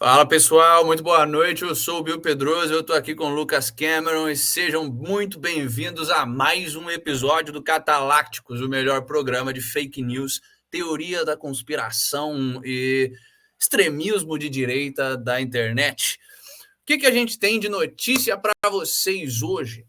Fala pessoal, muito boa noite. Eu sou o Bill Pedroso, eu estou aqui com o Lucas Cameron e sejam muito bem-vindos a mais um episódio do Catalácticos, o melhor programa de fake news, teoria da conspiração e extremismo de direita da internet. O que a gente tem de notícia para vocês hoje?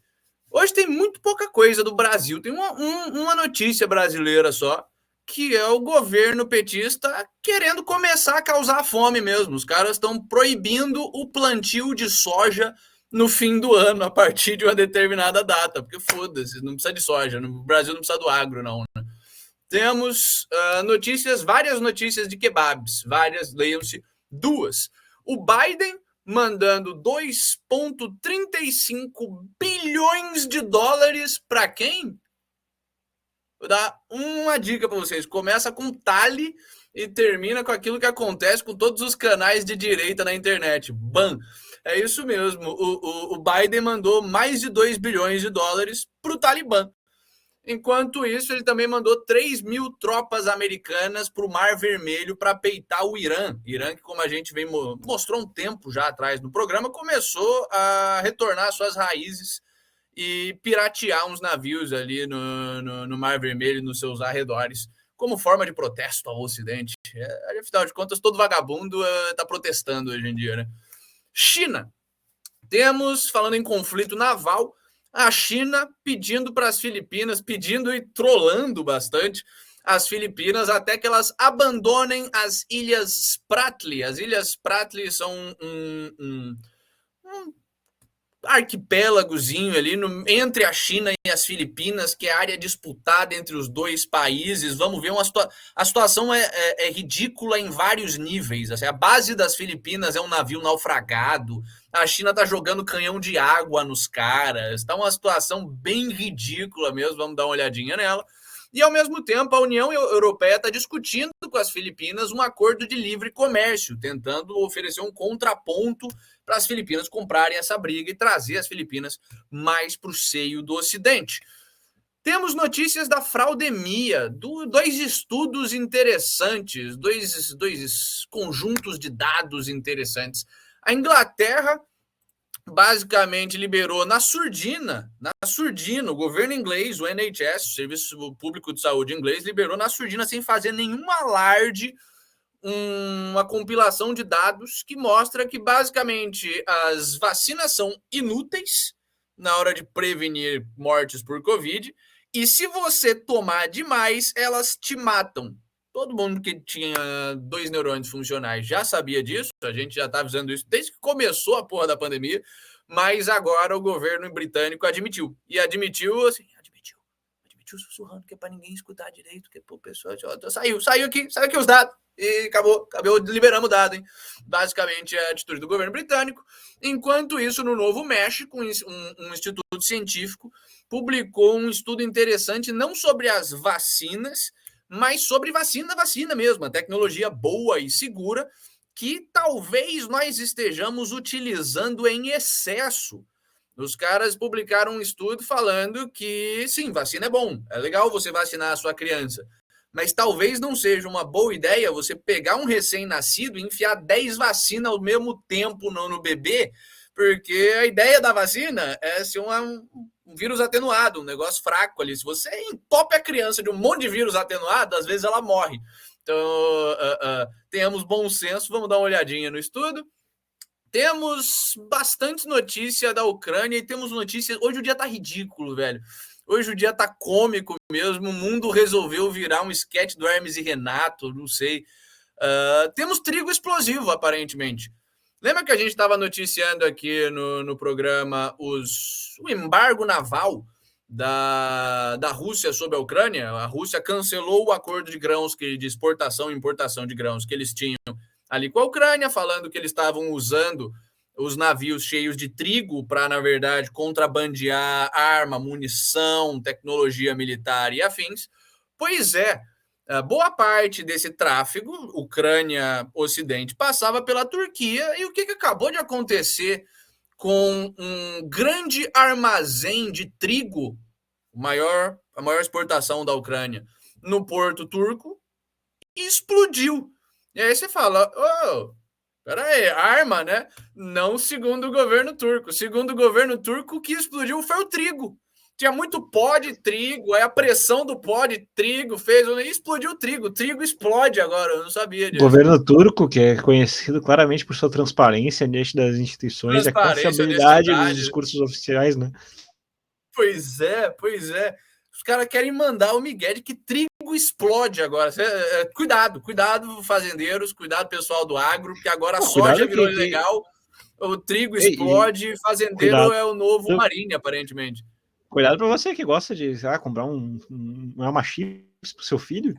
Hoje tem muito pouca coisa do Brasil, tem uma notícia brasileira só, que é o governo petista querendo começar a causar fome mesmo. Os caras estão proibindo o plantio de soja no fim do ano, a partir de uma determinada data, porque foda-se, não precisa de soja, no Brasil não precisa do agro, não. Né? Temos várias notícias de kebabs, leiam-se duas. O Biden mandando 2,35 bilhões de dólares para quem? Vou dar uma dica para vocês. Começa com Tali e termina com aquilo que acontece com todos os canais de direita na internet. Ban. É isso mesmo. O Biden mandou mais de 2 bilhões de dólares para o Talibã. Enquanto isso, ele também mandou 3.000 tropas americanas para o Mar Vermelho para peitar o Irã. Irã, que, como a gente mostrou um tempo já atrás no programa, começou a retornar suas raízes e piratear uns navios ali no Mar Vermelho, nos seus arredores, como forma de protesto ao Ocidente. Afinal de contas, todo vagabundo está protestando hoje em dia, né? China. Temos, falando em conflito naval, a China pedindo para as Filipinas, pedindo e trollando bastante as Filipinas até que elas abandonem as Ilhas Spratly. As Ilhas Spratly são um arquipélagozinho ali entre a China e as Filipinas, que é área disputada entre os dois países. Vamos ver, a situação é ridícula em vários níveis. Assim, a base das Filipinas é um navio naufragado, a China está jogando canhão de água nos caras, está uma situação bem ridícula mesmo, vamos dar uma olhadinha nela. E, ao mesmo tempo, a União Europeia está discutindo com as Filipinas um acordo de livre comércio, tentando oferecer um contraponto para as Filipinas comprarem essa briga e trazer as Filipinas mais para o seio do Ocidente. Temos notícias da fraudemia, dois estudos interessantes, dois conjuntos de dados interessantes. A Inglaterra basicamente liberou na surdina, o governo inglês, o NHS, o Serviço Público de Saúde inglês, liberou na surdina sem fazer nenhum alarde uma compilação de dados que mostra que basicamente as vacinas são inúteis na hora de prevenir mortes por Covid e se você tomar demais, elas te matam. Todo mundo que tinha 2 neurônios funcionais já sabia disso, a gente já está avisando isso desde que começou a porra da pandemia, mas agora o governo britânico admitiu. E admitiu assim, admitiu sussurrando, que é para ninguém escutar direito, que o pessoal saiu aqui os dados. E acabou, liberamos o dado, hein? Basicamente é a atitude do governo britânico. Enquanto isso, no Novo México, um instituto científico publicou um estudo interessante não sobre as vacinas, mas sobre vacina mesmo, a tecnologia boa e segura que talvez nós estejamos utilizando em excesso. Os caras publicaram um estudo falando que, sim, vacina é bom, é legal você vacinar a sua criança, mas talvez não seja uma boa ideia você pegar um recém-nascido e enfiar 10 vacinas ao mesmo tempo no bebê, porque a ideia da vacina é ser um vírus atenuado, um negócio fraco ali. Se você entope a criança de um monte de vírus atenuado, às vezes ela morre. Então, tenhamos bom senso, vamos dar uma olhadinha no estudo. Temos bastante notícia da Ucrânia e temos notícias... Hoje o dia tá ridículo, velho. Hoje o dia tá cômico mesmo. O mundo resolveu virar um esquete do Hermes e Renato, não sei. Temos trigo explosivo, aparentemente. Lembra que a gente estava noticiando aqui no programa o embargo naval da Rússia sobre a Ucrânia? A Rússia cancelou o acordo de grãos, de exportação e importação de grãos que eles tinham ali com a Ucrânia, falando que eles estavam usando os navios cheios de trigo para, na verdade, contrabandear arma, munição, tecnologia militar e afins. Pois é, boa parte desse tráfego, Ucrânia-Ocidente, passava pela Turquia. E o que acabou de acontecer com um grande armazém de trigo, a maior exportação da Ucrânia, no porto turco, explodiu. E aí você fala, Pera aí, arma, né? Não segundo o governo turco. Segundo o governo turco, o que explodiu foi o trigo. Tinha muito pó de trigo, aí a pressão do pó de trigo fez. E explodiu o trigo. O trigo explode agora, eu não sabia O disso. governo turco, que é conhecido claramente por sua transparência diante das instituições e a Transparência, confiabilidade dos honestidade. discursos oficiais, né? Pois é, pois é. Os caras querem mandar o Miguel de que trigo explode agora. Cuidado, cuidado, fazendeiros, cuidado, pessoal do agro, que agora a Pô, soja cuidado virou que... ilegal, o trigo Ei, explode, fazendeiro cuidado, é o novo Marinho, aparentemente. cuidado pra você que gosta de, sei lá, comprar uma chips pro seu filho.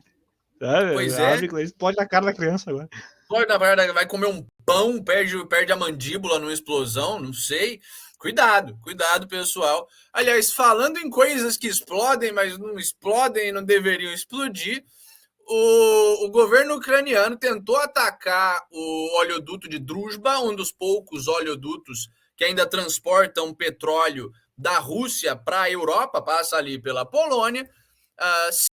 Sabe? Pois é, Abre, explode na cara da criança agora. pode, na verdade, vai comer um pão, perde a mandíbula numa explosão, não sei. Cuidado, cuidado, pessoal. Aliás, falando em coisas que explodem, mas não explodem e não deveriam explodir, o governo ucraniano tentou atacar o oleoduto de Druzhba, um dos poucos oleodutos que ainda transportam petróleo da Rússia para a Europa, passa ali pela Polônia.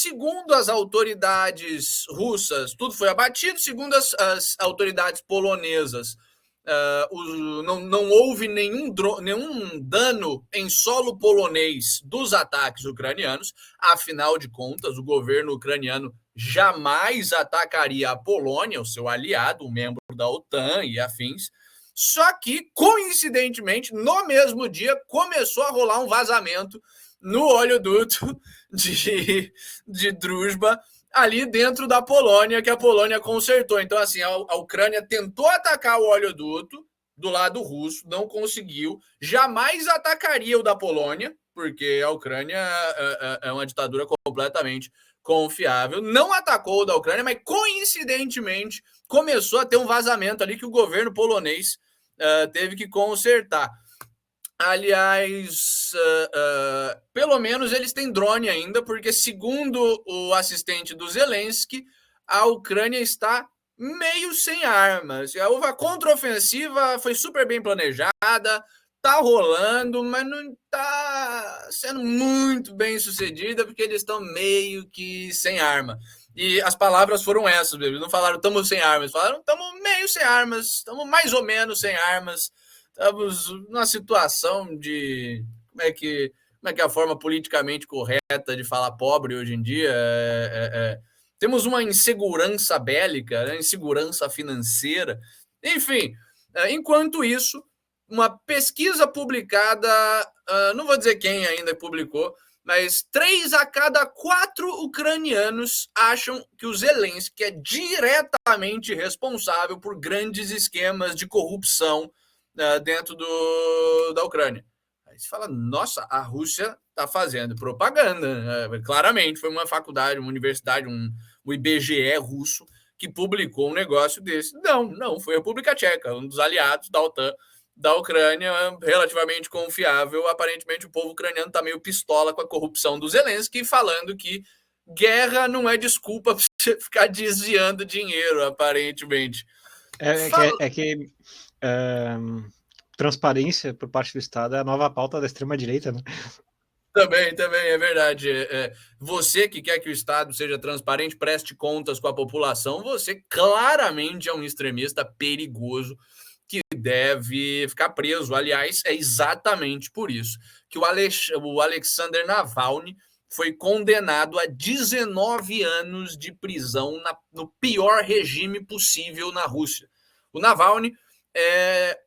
Segundo as autoridades russas, tudo foi abatido. Segundo as autoridades polonesas, não houve nenhum dano em solo polonês dos ataques ucranianos. Afinal de contas, o governo ucraniano jamais atacaria a Polônia, o seu aliado, um membro da OTAN e afins. Só que, coincidentemente, no mesmo dia, começou a rolar um vazamento no oleoduto de Druzhba, ali dentro da Polônia, que a Polônia consertou. Então, assim, a Ucrânia tentou atacar o oleoduto do lado russo, não conseguiu, jamais atacaria o da Polônia, porque a Ucrânia é uma ditadura completamente confiável, não atacou o da Ucrânia, mas coincidentemente começou a ter um vazamento ali que o governo polonês teve que consertar. Aliás, pelo menos eles têm drone ainda, porque, segundo o assistente do Zelensky, a Ucrânia está meio sem armas. A contraofensiva foi super bem planejada, tá rolando, mas não tá sendo muito bem sucedida, porque eles estão meio que sem arma. E as palavras foram essas, eles não falaram estamos sem armas, falaram estamos meio sem armas, estamos mais ou menos sem armas. Estamos numa situação de como é que é a forma politicamente correta de falar pobre hoje em dia. Temos uma insegurança bélica, né? Insegurança financeira. Enfim, enquanto isso, uma pesquisa publicada, não vou dizer quem ainda publicou, mas 3 a cada 4 ucranianos acham que o Zelensky é diretamente responsável por grandes esquemas de corrupção dentro da Ucrânia. Aí você fala, nossa, a Rússia está fazendo propaganda. Né? Claramente, foi uma faculdade, uma universidade, o IBGE russo que publicou um negócio desse. Não, foi a República Tcheca, um dos aliados da OTAN, da Ucrânia, relativamente confiável. Aparentemente, o povo ucraniano está meio pistola com a corrupção do Zelensky, falando que guerra não é desculpa para você ficar desviando dinheiro, aparentemente. Transparência por parte do Estado é a nova pauta da extrema-direita, né? Também, é verdade. Você que quer que o Estado seja transparente, preste contas com a população, você claramente é um extremista perigoso que deve ficar preso. Aliás, é exatamente por isso que o Alexander Navalny foi condenado a 19 anos de prisão no pior regime possível na Rússia. O Navalny é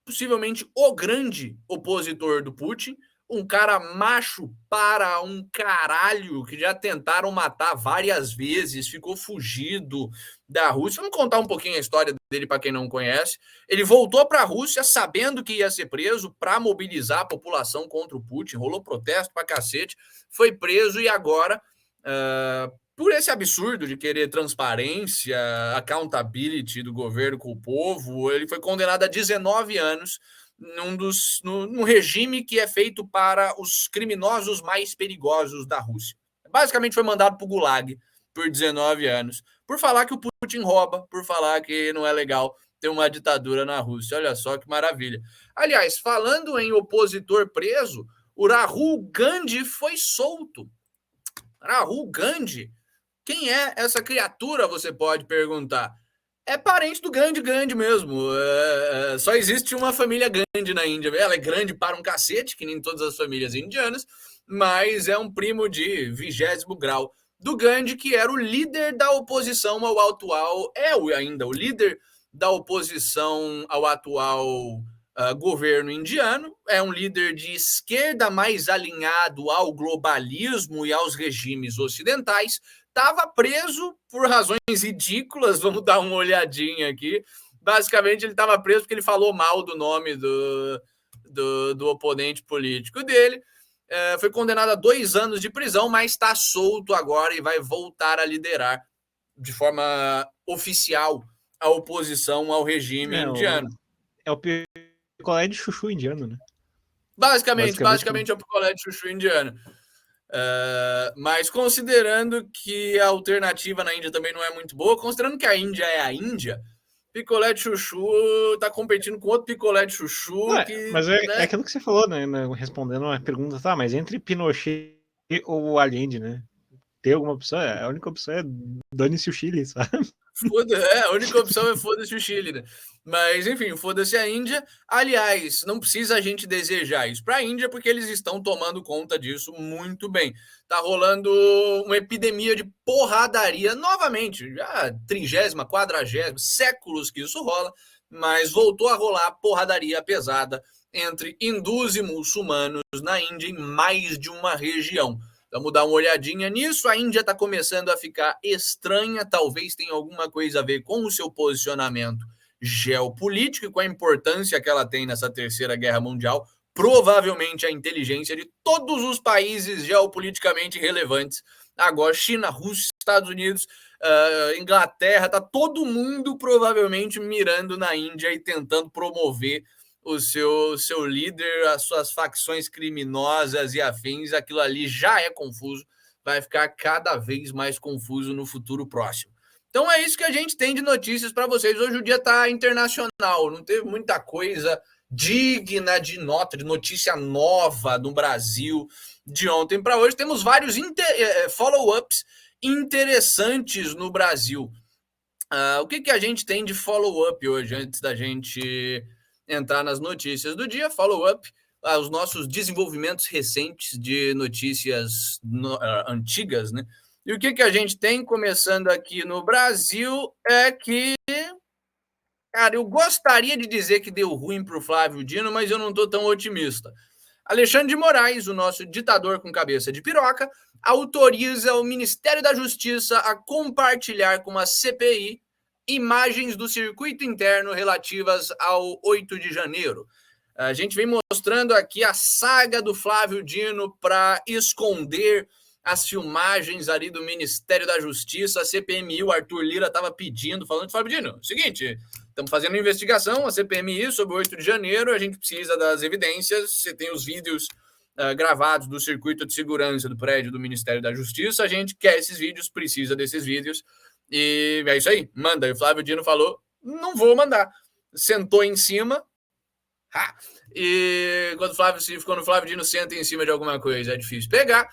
possivelmente o grande opositor do Putin, um cara macho para um caralho, que já tentaram matar várias vezes, ficou fugido da Rússia. Vamos contar um pouquinho a história dele para quem não conhece. Ele voltou para a Rússia sabendo que ia ser preso para mobilizar a população contra o Putin, rolou protesto para cacete, foi preso e agora, por esse absurdo de querer transparência, accountability do governo com o povo, ele foi condenado a 19 anos num regime que é feito para os criminosos mais perigosos da Rússia. Basicamente foi mandado para o Gulag por 19 anos, por falar que o Putin rouba, por falar que não é legal ter uma ditadura na Rússia. Olha só que maravilha. Aliás, falando em opositor preso, o Rahul Gandhi foi solto. Rahul Gandhi, quem é essa criatura, você pode perguntar. É parente do Gandhi mesmo. Só existe uma família Gandhi na Índia. Ela é grande para um cacete, que nem todas as famílias indianas, mas é um primo de 20º grau do Gandhi, que era o líder da oposição ao atual, ainda o líder da oposição ao atual governo indiano. É um líder de esquerda mais alinhado ao globalismo e aos regimes ocidentais. Estava preso por razões ridículas, vamos dar uma olhadinha aqui. Basicamente, ele estava preso porque ele falou mal do nome do oponente político dele. Foi condenado a 2 anos de prisão, mas está solto agora e vai voltar a liderar de forma oficial a oposição ao regime indiano. É o picolé de chuchu indiano, né? Basicamente é o picolé de chuchu indiano. Mas considerando que a alternativa na Índia também não é muito boa, considerando que a Índia é a Índia, picolé de chuchu tá competindo com outro picolé de chuchu. Mas é aquilo que você falou, né? Respondendo uma pergunta, tá, mas entre Pinochet ou Allende, né? Tem alguma opção? A única opção é dane-se o Chile, sabe? A única opção é foda-se o Chile, né? Mas, enfim, foda-se a Índia. Aliás, não precisa a gente desejar isso para a Índia, porque eles estão tomando conta disso muito bem. Tá rolando uma epidemia de porradaria novamente, já 30ª, 40ª, séculos que isso rola, mas voltou a rolar porradaria pesada entre hindus e muçulmanos na Índia em mais de uma região. Vamos dar uma olhadinha nisso. A Índia está começando a ficar estranha, talvez tenha alguma coisa a ver com o seu posicionamento geopolítico e com a importância que ela tem nessa terceira guerra mundial. Provavelmente a inteligência de todos os países geopoliticamente relevantes. Agora, China, Rússia, Estados Unidos, Inglaterra, está todo mundo provavelmente mirando na Índia e tentando promover o seu líder, as suas facções criminosas e afins. Aquilo ali já é confuso, vai ficar cada vez mais confuso no futuro próximo. Então é isso que a gente tem de notícias para vocês. Hoje o dia está internacional, não teve muita coisa digna de nota, de notícia nova no Brasil de ontem para hoje. Temos vários follow-ups interessantes no Brasil. O que a gente tem de follow-up hoje, antes da gente entrar nas notícias do dia? Follow-up aos nossos desenvolvimentos recentes de notícias antigas, né? E o que a gente tem, começando aqui no Brasil, é que, cara, eu gostaria de dizer que deu ruim para o Flávio Dino, mas eu não estou tão otimista. Alexandre de Moraes, o nosso ditador com cabeça de piroca, autoriza o Ministério da Justiça a compartilhar com a CPI imagens do circuito interno relativas ao 8 de janeiro. A gente vem mostrando aqui a saga do Flávio Dino para esconder as filmagens ali do Ministério da Justiça. A CPMI, o Arthur Lira estava pedindo, falando: Flávio Dino, seguinte, estamos fazendo investigação, a CPMI, sobre o 8 de janeiro, a gente precisa das evidências, você tem os vídeos gravados do circuito de segurança do prédio do Ministério da Justiça, a gente quer esses vídeos, precisa desses vídeos, e é isso aí, manda. E o Flávio Dino falou: não vou mandar. Sentou em cima, e quando o Flávio Dino senta em cima de alguma coisa, é difícil pegar,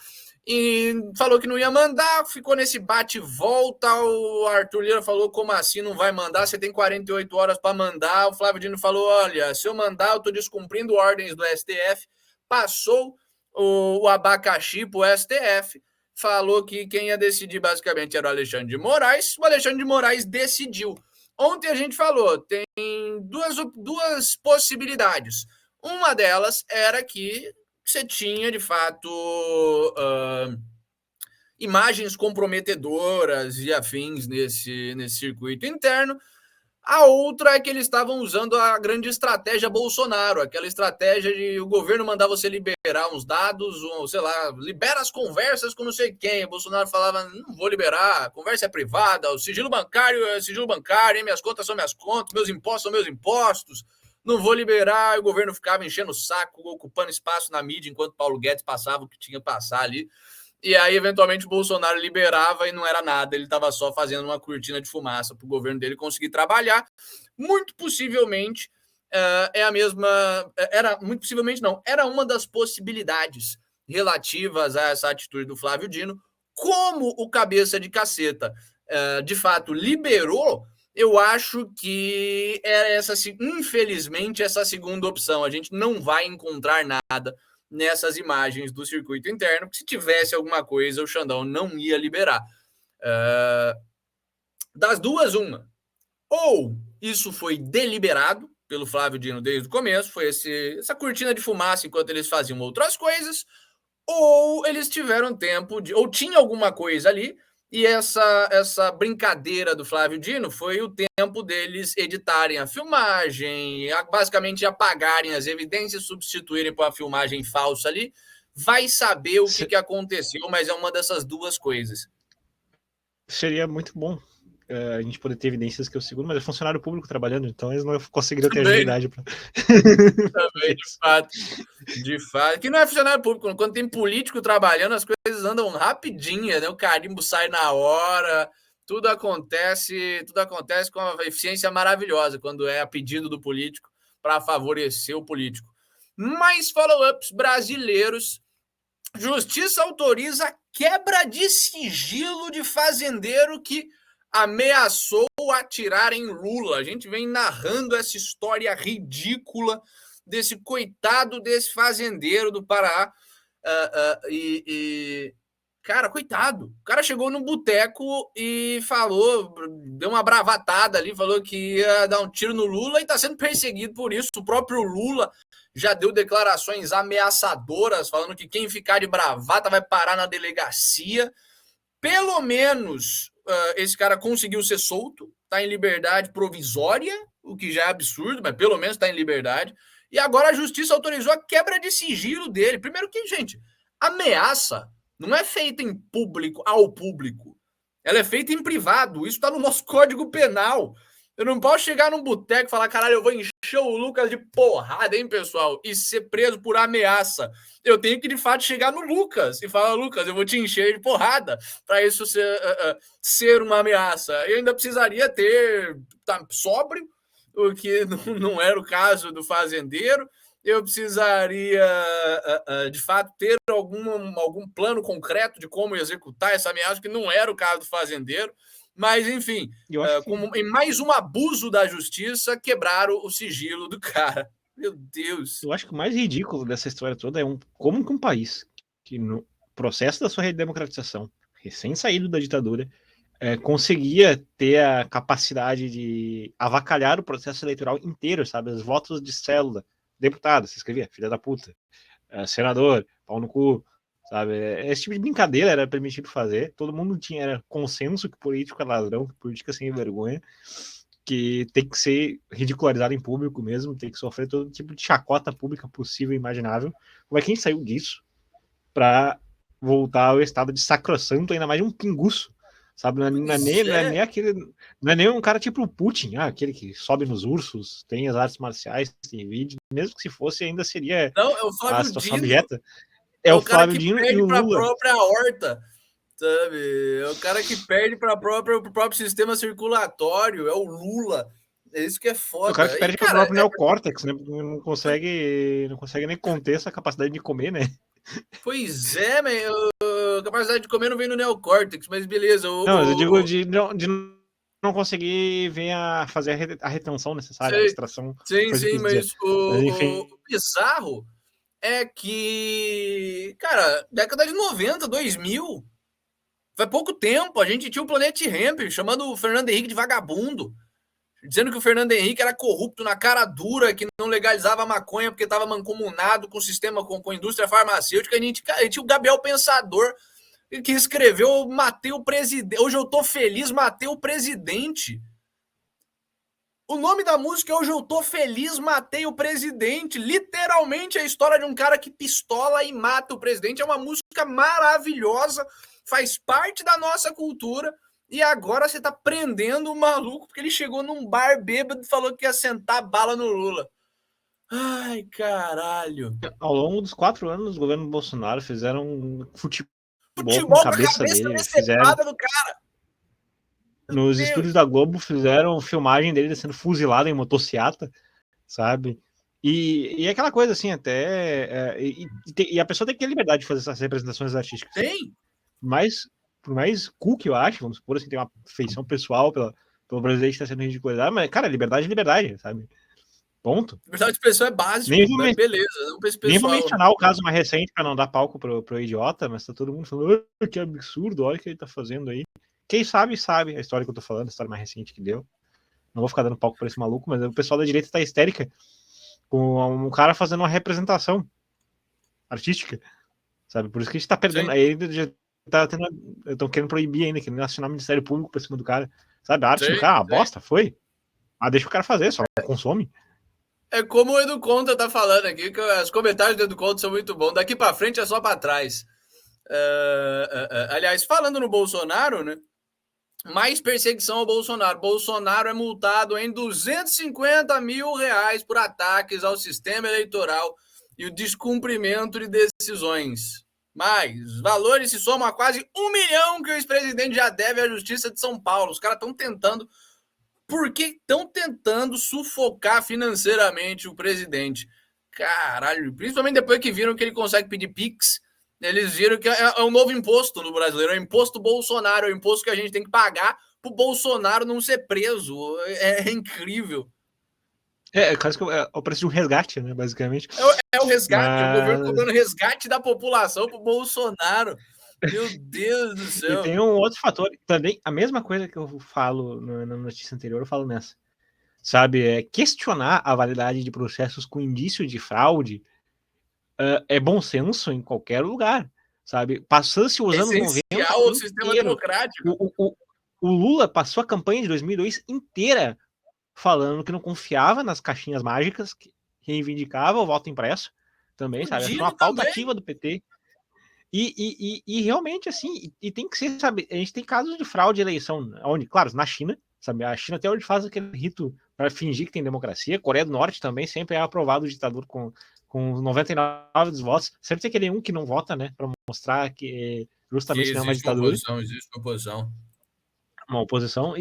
e falou que não ia mandar, ficou nesse bate-volta. O Arthur Lira falou: como assim não vai mandar? Você tem 48 horas para mandar. O Flávio Dino falou: olha, se eu mandar, eu estou descumprindo ordens do STF. Passou o abacaxi para o STF, falou que quem ia decidir basicamente era o Alexandre de Moraes. O Alexandre de Moraes decidiu. Ontem a gente falou, tem duas possibilidades. Uma delas era que você tinha, de fato, imagens comprometedoras e afins nesse circuito interno. A outra é que eles estavam usando a grande estratégia Bolsonaro, aquela estratégia de o governo mandar você liberar uns dados, sei lá, libera as conversas com não sei quem. O Bolsonaro falava: não vou liberar, a conversa é privada, o sigilo bancário é sigilo bancário, minhas contas são minhas contas, meus impostos são meus impostos, não vou liberar. E o governo ficava enchendo o saco, ocupando espaço na mídia, enquanto Paulo Guedes passava o que tinha que passar ali. E aí, eventualmente, o Bolsonaro liberava e não era nada, ele estava só fazendo uma cortina de fumaça para o governo dele conseguir trabalhar. Muito possivelmente muito possivelmente não, era uma das possibilidades relativas a essa atitude do Flávio Dino. Como o cabeça de caceta de fato liberou, eu acho que é infelizmente, essa segunda opção. A gente não vai encontrar nada nessas imagens do circuito interno, porque se tivesse alguma coisa, o Xandão não ia liberar. Das duas, uma. Ou isso foi deliberado pelo Flávio Dino desde o começo, foi essa cortina de fumaça enquanto eles faziam outras coisas, ou eles tiveram tempo de... ou tinha alguma coisa ali, e essa brincadeira do Flávio Dino foi o tempo deles editarem a filmagem, basicamente apagarem as evidências, substituírem por uma filmagem falsa ali. Vai saber o que aconteceu, mas é uma dessas duas coisas. Seria muito bom a gente poder ter evidências que eu seguro, mas é funcionário público trabalhando, então eles não conseguiriam ter agilidade para. Também, de fato. De fato. Que não é funcionário público. Quando tem político trabalhando, as coisas andam rapidinho, né? O carimbo sai na hora, tudo acontece com uma eficiência maravilhosa quando é a pedido do político para favorecer o político. Mais follow-ups brasileiros. Justiça autoriza quebra de sigilo de fazendeiro que ameaçou atirar em Lula. A gente vem narrando essa história ridícula desse coitado desse fazendeiro do Pará. Cara, coitado. O cara chegou num boteco e falou, deu uma bravatada ali, falou que ia dar um tiro no Lula e está sendo perseguido por isso. O próprio Lula já deu declarações ameaçadoras, falando que quem ficar de bravata vai parar na delegacia. Pelo menos esse cara conseguiu ser solto, está em liberdade provisória, o que já é absurdo, mas pelo menos está em liberdade. E agora a justiça autorizou a quebra de sigilo dele. Primeiro que, gente, ameaça não é feita em público, ao público. Ela é feita em privado. Isso está no nosso Código Penal. Eu não posso chegar num boteco e falar, caralho, eu vou encher o Lucas de porrada, hein, pessoal? E ser preso por ameaça. Eu tenho que, de fato, chegar no Lucas e falar, Lucas, eu vou te encher de porrada para isso ser uma ameaça. Eu ainda precisaria ter sóbrio, o que não era o caso do fazendeiro. Eu precisaria, de fato, ter algum plano concreto de como executar essa ameaça, que não era o caso do fazendeiro. Mas, enfim, em mais um abuso da justiça, quebraram o sigilo do cara. Meu Deus. Eu acho que o mais ridículo dessa história toda é como que um país que, no processo da sua redemocratização, recém-saído da ditadura, conseguia ter a capacidade de avacalhar o processo eleitoral inteiro, sabe? Os votos de célula. Deputado, se escrevia, filha da puta. Senador, pau no cu. Sabe? Esse tipo de brincadeira era permitido fazer. Todo mundo era consenso que político é ladrão, que política é sem vergonha, que tem que ser ridicularizado em público mesmo, tem que sofrer todo tipo de chacota pública possível e imaginável. Como é que a gente saiu disso para voltar ao estado de sacrossanto, ainda mais de um pinguço? Sabe? Não é nem aquele. Não é nem um cara tipo o Putin, aquele que sobe nos ursos, tem as artes marciais, tem vídeo. Mesmo que se fosse, ainda seria a situação abjeta. É o Flávio Dino e o Lula. Para a própria horta, sabe? É o cara que perde para o próprio sistema circulatório, é o Lula. É isso que é foda. É o cara que perde para o próprio neocórtex, né? Não consegue nem conter essa capacidade de comer, né? Pois é, a capacidade de comer não vem no neocórtex, mas beleza. Não, eu digo de não conseguir fazer a retenção necessária, a extração. Sim, mas o bizarro é que, cara, década de 90, 2000, faz pouco tempo, a gente tinha o Planet Hemp chamando o Fernando Henrique de vagabundo, dizendo que o Fernando Henrique era corrupto na cara dura, que não legalizava a maconha porque estava mancomunado com o sistema, com a indústria farmacêutica. A gente tinha o Gabriel Pensador, que escreveu, matei o presidente, hoje eu tô feliz, matei o presidente. O nome da música é Hoje Eu Tô Feliz, Matei o Presidente. Literalmente a história de um cara que pistola e mata o presidente. É uma música maravilhosa, faz parte da nossa cultura. E agora você tá prendendo o maluco porque ele chegou num bar bêbado e falou que ia sentar bala no Lula. Ai, caralho. Ao longo dos 4 anos, o governo Bolsonaro fizeram futebol com a cabeça dele. Fizeram do cara. Nos estúdios da Globo fizeram filmagem dele sendo fuzilado em motociata, sabe? E aquela coisa assim, até. E a pessoa tem que ter liberdade de fazer essas representações artísticas. Tem. Por mais cool que eu acho, vamos supor assim, tem uma feição pessoal pelo presidente estar sendo ridicularizado, mas, cara, liberdade é liberdade, sabe? Ponto. Liberdade de expressão é básico, Nem vou, mas beleza, não pra esse nem vou pessoal. mencionar o caso mais recente para não dar palco pro idiota, mas tá todo mundo falando que absurdo, olha o que ele tá fazendo aí. Quem sabe a história que eu tô falando, a história mais recente que deu. Não vou ficar dando palco pra esse maluco, mas o pessoal da direita tá histérica com um cara fazendo uma representação artística, sabe? Por isso que a gente tá perdendo. Sim. Aí já tá tendo. Estão querendo proibir ainda, querendo acionar o Ministério Público pra cima do cara. Sabe? A arte Sim, do cara, uma sim. bosta, foi. Ah, deixa o cara fazer, só consome. É como o Edu Conta tá falando aqui, que os comentários do Edu Conta são muito bons. Daqui pra frente é só pra trás. Aliás, falando no Bolsonaro, né? Mais perseguição ao Bolsonaro. Bolsonaro é multado em R$ 250 mil por ataques ao sistema eleitoral e o descumprimento de decisões. Mas valores se somam a quase 1 milhão que o ex-presidente já deve à Justiça de São Paulo. Os caras estão tentando. Por que estão tentando sufocar financeiramente o presidente? Caralho, principalmente depois que viram que ele consegue pedir Pix, eles viram que é um novo imposto no brasileiro, é o imposto Bolsonaro, é o imposto que a gente tem que pagar pro Bolsonaro não ser preso. É incrível. É quase que é o preço de um resgate, né? Basicamente. É o resgate, o governo Mas. cobrando resgate da população pro Bolsonaro. Meu Deus do E céu. tem um outro fator, também, a mesma coisa que eu falo na notícia anterior, eu falo nessa. Sabe, questionar a validade de processos com indício de fraude é bom senso em qualquer lugar, sabe? Passou-se os É anos 90 essencial ao sistema inteiro. democrático. O Lula passou a campanha de 2002 inteira falando que não confiava nas caixinhas mágicas, que reivindicava o voto impresso também, O sabe? Achou Dino uma pauta também. ativa do PT. E realmente, assim, e tem que ser, sabe? A gente tem casos de fraude de eleição, onde, claro, na China, sabe? A China até hoje faz aquele rito para fingir que tem democracia. Coreia do Norte também sempre é aprovado o ditador com 99 dos votos. Sempre tem aquele um que não vota, né? Para mostrar que Que justamente não é uma existe uma ditadura, oposição, existe uma oposição. uma oposição.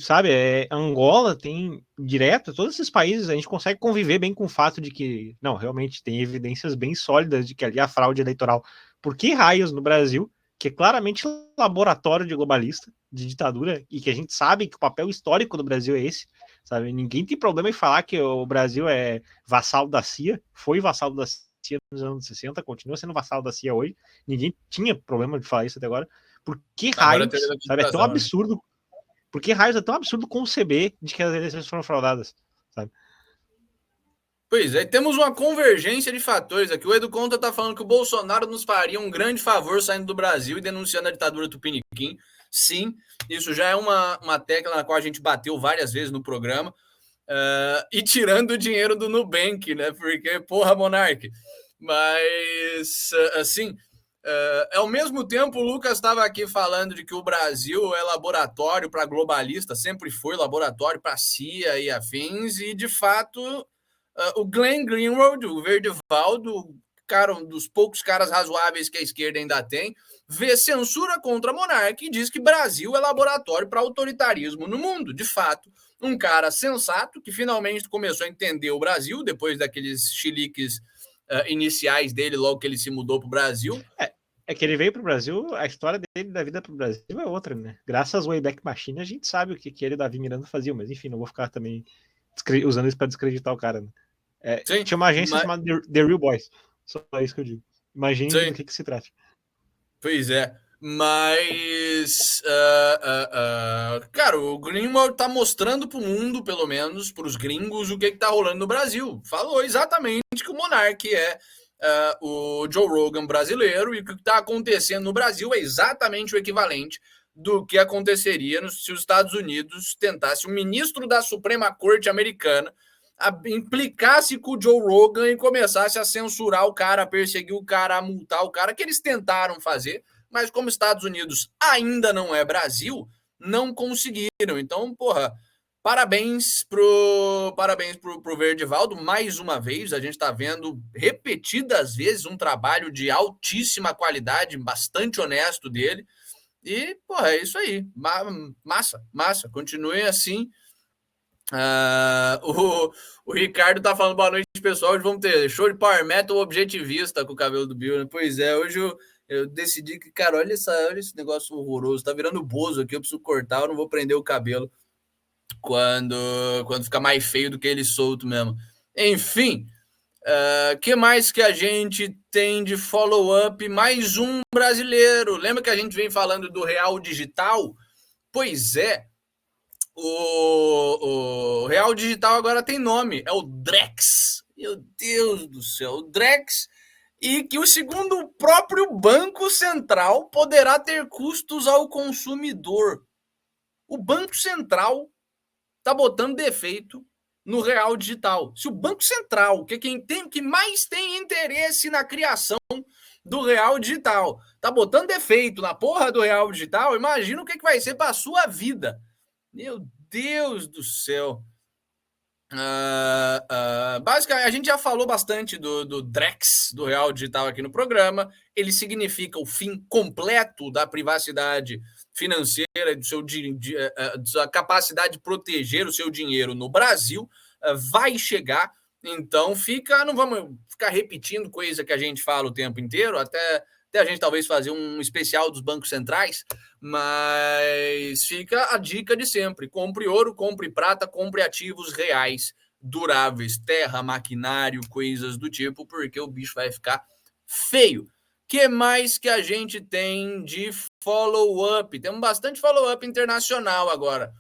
Sabe, Angola tem direto, todos esses países a gente consegue conviver bem com o fato de que, não, realmente tem evidências bem sólidas de que ali há fraude eleitoral. Por que raios no Brasil, que é claramente laboratório de globalista, de ditadura, e que a gente sabe que o papel histórico do Brasil é esse, sabe? Ninguém tem problema em falar que o Brasil é vassalo da CIA, foi vassalo da CIA nos anos 60, continua sendo vassalo da CIA hoje. Ninguém tinha problema de falar isso até agora. Por que Agora é teoria raios, da sabe? É tão conspiração, né? absurdo. Por que raios é tão absurdo conceber de que as eleições foram fraudadas, sabe? Pois é, temos uma convergência de fatores aqui. O Edu Conta está falando que o Bolsonaro nos faria um grande favor saindo do Brasil e denunciando a ditadura tupiniquim. Sim, isso já é uma tecla na qual a gente bateu várias vezes no programa. E tirando o dinheiro do Nubank, né? Porque, porra, Monark. Mas, assim, ao mesmo tempo, o Lucas estava aqui falando de que o Brasil é laboratório para globalista, sempre foi laboratório para CIA e afins, e de fato o Glenn Greenwald, o Verdivaldo, cara, um dos poucos caras razoáveis que a esquerda ainda tem, vê censura contra a monarca e diz que Brasil é laboratório para autoritarismo no mundo. De fato, um cara sensato que finalmente começou a entender o Brasil depois daqueles chiliques iniciais dele, logo que ele se mudou para o Brasil. É que ele veio pro Brasil, a história dele da vida pro Brasil é outra, né? Graças ao Wayback Machine, a gente sabe o que ele e o Davi Miranda faziam, mas enfim, não vou ficar também usando isso pra descreditar o cara, né? Sim, Tinha uma agência mas, chamada The Real Boys. Só isso que eu digo. Imagine sim, do que se trata. pois é. Mas, cara, o Greenwald tá mostrando pro mundo, pelo menos, pros gringos, o que tá rolando no Brasil. Falou exatamente que o Monark é o Joe Rogan brasileiro e que o que tá acontecendo no Brasil é exatamente o equivalente do que aconteceria se os Estados Unidos tentasse, o ministro da Suprema Corte americana implicasse com o Joe Rogan e começasse a censurar o cara, a perseguir o cara, a multar o cara, que eles tentaram fazer, mas como Estados Unidos ainda não é Brasil, não conseguiram. Então, porra, parabéns pro Verdivaldo, mais uma vez, a gente está vendo repetidas vezes um trabalho de altíssima qualidade, bastante honesto dele, e, porra, é isso aí, massa, continuem assim. O Ricardo tá falando boa noite, pessoal. Hoje vamos ter show de Power Metal objetivista com o cabelo do Bill, né? Pois é, hoje Eu decidi que, cara, olha esse negócio horroroso, tá virando bozo aqui, eu preciso cortar, eu não vou prender o cabelo quando, quando ficar mais feio do que ele solto mesmo. Enfim, que mais que a gente tem de follow-up? Mais um brasileiro. Lembra que a gente vem falando do Real Digital? Pois é, o Real Digital agora tem nome, é o Drex. Meu Deus do céu, o Drex. E que o segundo o próprio Banco Central poderá ter custos ao consumidor. O Banco Central está botando defeito no Real Digital. Se o Banco Central, que é que mais tem interesse na criação do Real Digital, tá botando defeito na porra do Real Digital, imagina o que vai ser para a sua vida. Meu Deus do céu. Basicamente, a gente já falou bastante do Drex, do Real Digital, aqui no programa. Ele significa o fim completo da privacidade financeira, da capacidade de proteger o seu dinheiro no Brasil. Vai chegar, então não vamos ficar repetindo coisa que a gente fala o tempo inteiro, até a gente talvez fazer um especial dos bancos centrais, mas fica a dica de sempre: compre ouro, compre prata, compre ativos reais, duráveis, terra, maquinário, coisas do tipo, porque o bicho vai ficar feio. Que mais que a gente tem de follow-up? Temos bastante follow-up internacional agora.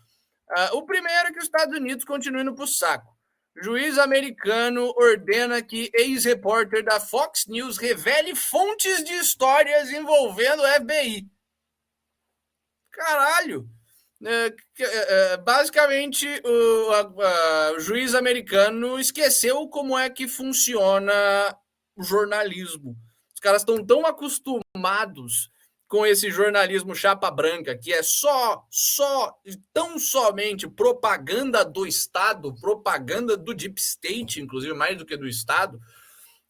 O primeiro é que os Estados Unidos continuem indo para o saco. Juiz americano ordena que ex-repórter da Fox News revele fontes de histórias envolvendo o FBI. Caralho! Basicamente, o juiz americano esqueceu como é que funciona o jornalismo. Os caras estão tão acostumados com esse jornalismo chapa branca, que é tão somente propaganda do Estado, propaganda do Deep State, inclusive mais do que do Estado,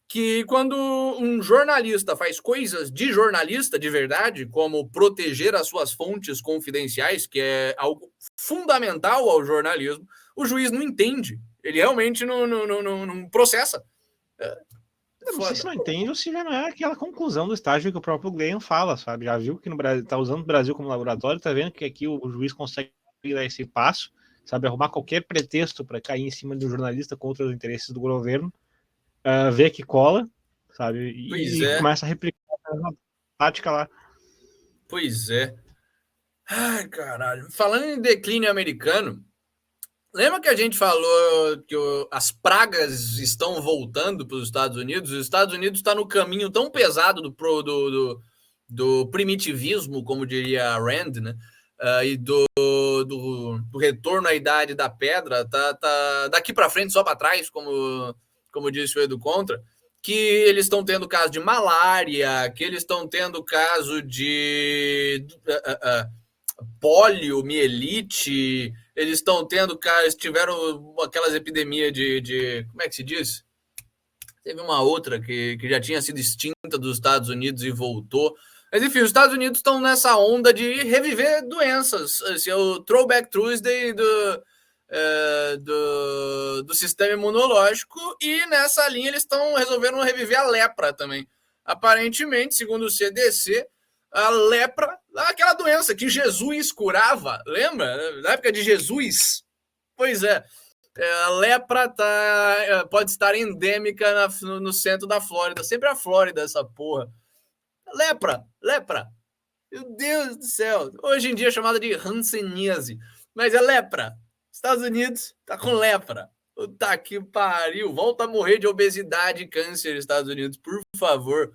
que quando um jornalista faz coisas de jornalista de verdade, como proteger as suas fontes confidenciais, que é algo fundamental ao jornalismo, o juiz não entende. Ele realmente não processa. Eu não sei se não entende ou se já não é aquela conclusão do estágio que o próprio Glenn fala, sabe? Já viu que no Brasil tá usando o Brasil como laboratório, tá vendo que aqui o juiz consegue dar esse passo, sabe? Arrumar qualquer pretexto para cair em cima do jornalista contra os interesses do governo, ver que cola, sabe? E começa a replicar a tática lá. Pois é. Ai, caralho. Falando em declínio americano, lembra que a gente falou que as pragas estão voltando para os Estados Unidos? Os Estados Unidos está no caminho tão pesado do primitivismo, como diria a Rand, né? E do retorno à idade da pedra, tá daqui para frente só para trás, como disse o Edu Contra, que eles estão tendo caso de malária, que eles estão tendo caso de poliomielite, eles estão tendo, eles tiveram aquelas epidemias de como é que se diz? Teve uma outra que já tinha sido extinta dos Estados Unidos e voltou. Mas enfim, os Estados Unidos estão nessa onda de reviver doenças. Esse é o Throwback Tuesday do sistema imunológico, e nessa linha eles resolveram reviver a lepra também. Aparentemente, segundo o CDC, a lepra, aquela doença que Jesus curava, lembra? Na época de Jesus? Pois é. A lepra pode estar endêmica no centro da Flórida. Sempre a Flórida, essa porra. Lepra. Meu Deus do céu. Hoje em dia é chamada de hanseníase. Mas é lepra. Estados Unidos tá com lepra. Puta que pariu. Volta a morrer de obesidade e câncer, Estados Unidos, por favor.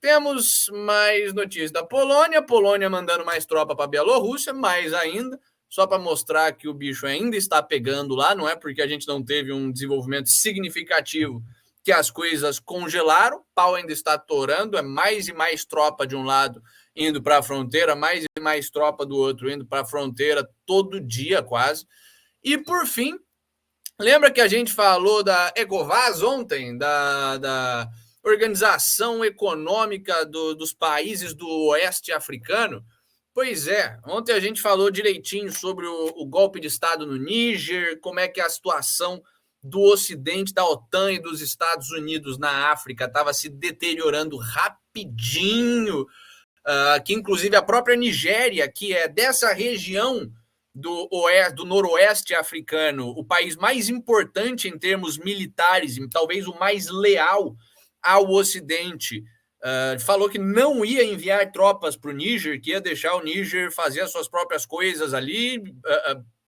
Temos mais notícias da Polônia. Polônia mandando mais tropa para a Bielorrússia, mais ainda, só para mostrar que o bicho ainda está pegando lá. Não é porque a gente não teve um desenvolvimento significativo que as coisas congelaram. O pau ainda está torando. É mais e mais tropa de um lado indo para a fronteira, mais e mais tropa do outro indo para a fronteira todo dia quase. E por fim, lembra que a gente falou da ECOWAS ontem, da Organização Econômica dos Países do Oeste Africano? Pois é, ontem a gente falou direitinho sobre o golpe de Estado no Níger, como é que a situação do Ocidente, da OTAN e dos Estados Unidos na África estava se deteriorando rapidinho, que inclusive a própria Nigéria, que é dessa região do noroeste africano, o país mais importante em termos militares, e talvez o mais leal ao Ocidente, falou que não ia enviar tropas para o Níger, que ia deixar o Níger fazer as suas próprias coisas ali,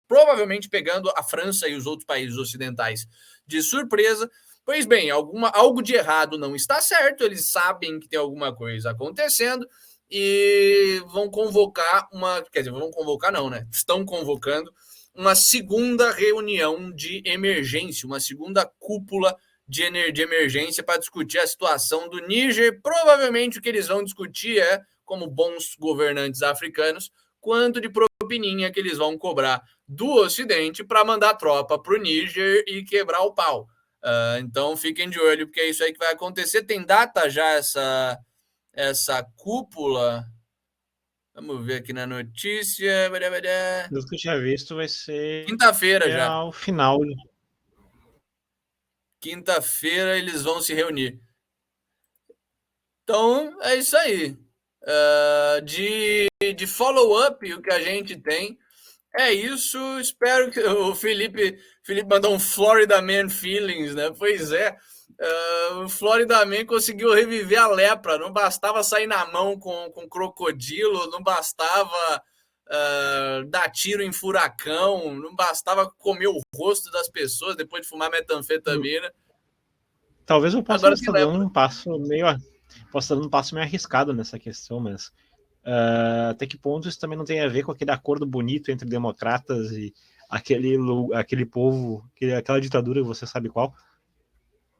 provavelmente pegando a França e os outros países ocidentais de surpresa. Pois bem, algo de errado não está certo, eles sabem que tem alguma coisa acontecendo e vão convocar vão convocar não, né? Estão convocando uma segunda reunião de emergência, uma segunda cúpula de emergência para discutir a situação do Níger. Provavelmente o que eles vão discutir é, como bons governantes africanos, quanto de propininha que eles vão cobrar do Ocidente para mandar tropa para o Níger e quebrar o pau. Então fiquem de olho, porque é isso aí que vai acontecer. Tem data já essa cúpula? Vamos ver aqui na notícia. Do que eu tinha visto, vai ser quinta-feira já. Ao final. Quinta-feira eles vão se reunir. Então é isso aí. De follow-up, o que a gente tem é isso. Espero que o Felipe mandou um Florida Man feelings, né? Pois é. O Florida Man conseguiu reviver a lepra. Não bastava sair na mão com crocodilo, não bastava dar tiro em furacão, não bastava comer o rosto das pessoas depois de fumar metanfetamina. Talvez eu possa estar dando um passo meio arriscado nessa questão, mas até que ponto isso também não tem a ver com aquele acordo bonito entre democratas e aquele povo, aquela ditadura, você sabe qual,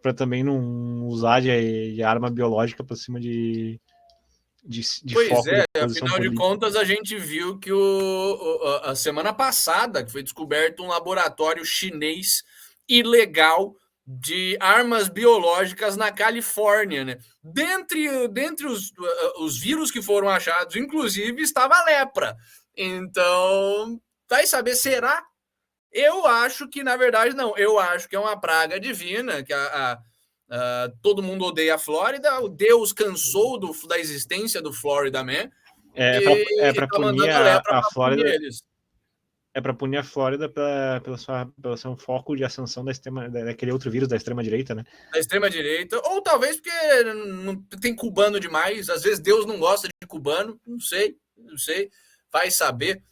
para também não usar de arma biológica para cima de pois foco é, da afinal política. de contas, a gente viu que a semana passada que foi descoberto um laboratório chinês ilegal de armas biológicas na Califórnia, né? Dentre os vírus que foram achados, inclusive, estava a lepra. Então, vai saber, será? Eu acho que, na verdade, não. Eu acho que é uma praga divina, que todo mundo odeia a Flórida, o Deus cansou da existência do Florida Man É para tá punir a Flórida. punir eles. É para punir a Flórida pelo ser um foco de ascensão daquele outro vírus da extrema-direita, né? Da extrema-direita, ou talvez porque não tem cubano demais, às vezes Deus não gosta de cubano, não sei, vai saber.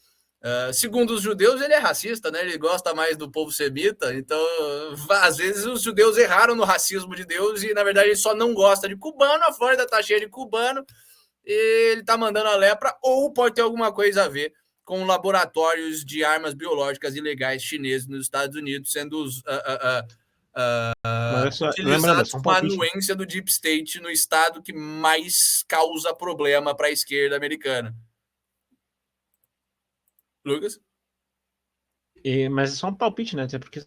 Segundo os judeus, ele é racista, né? Ele gosta mais do povo semita, então às vezes os judeus erraram no racismo de Deus e na verdade ele só não gosta de cubano, a Flórida tá cheia de cubano, e ele tá mandando a lepra, ou pode ter alguma coisa a ver com laboratórios de armas biológicas ilegais chineses nos Estados Unidos sendo utilizados com a anuência do Deep State no estado que mais causa problema para a esquerda americana. Lucas? Mas é só um palpite, né? Até porque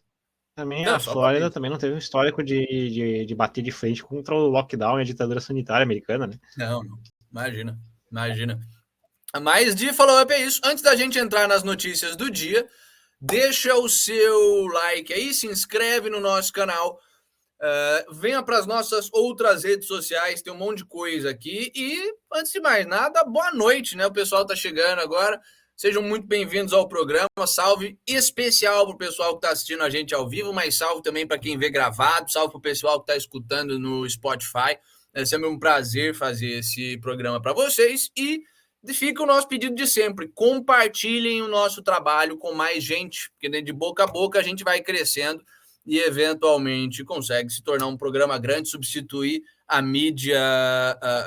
também a Flórida também não teve um histórico de bater de frente contra o lockdown e a ditadura sanitária americana, né? Não. Imagina. Mas de follow-up é isso. Antes da gente entrar nas notícias do dia, deixa o seu like aí, se inscreve no nosso canal, venha para as nossas outras redes sociais, tem um monte de coisa aqui. E, antes de mais nada, boa noite, né? O pessoal tá chegando agora. Sejam muito bem-vindos ao programa. Salve especial para o pessoal que está assistindo a gente ao vivo, mas salve também para quem vê gravado, salve para o pessoal que está escutando no Spotify. É sempre um prazer fazer esse programa para vocês. E fica o nosso pedido de sempre: compartilhem o nosso trabalho com mais gente, porque de boca a boca a gente vai crescendo e eventualmente consegue se tornar um programa grande, substituir a mídia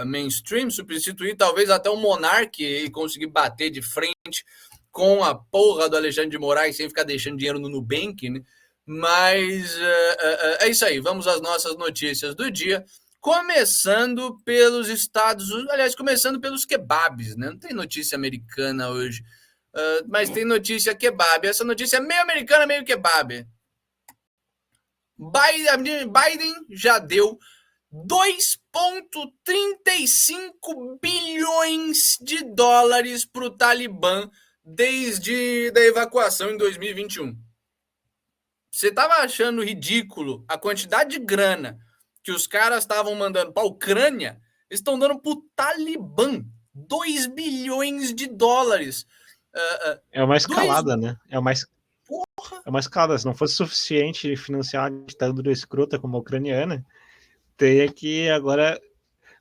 mainstream, substituir talvez até o Monark e conseguir bater de frente com a porra do Alexandre de Moraes sem ficar deixando dinheiro no Nubank, né? Mas é isso aí, vamos às nossas notícias do dia, começando pelos Estados Unidos, aliás, começando pelos kebabs, né? Não tem notícia americana hoje, mas tem notícia kebab. Essa notícia é meio americana, meio kebab. Biden já deu 2,35 bilhões de dólares para o Talibã desde a evacuação em 2021. Você estava achando ridículo a quantidade de grana que os caras estavam mandando para a Ucrânia? estão dando para o Talibã 2 bilhões de dólares. É uma escalada, né? É uma escalada. Se não fosse suficiente financiar uma ditadura escrota como a ucraniana, teria que agora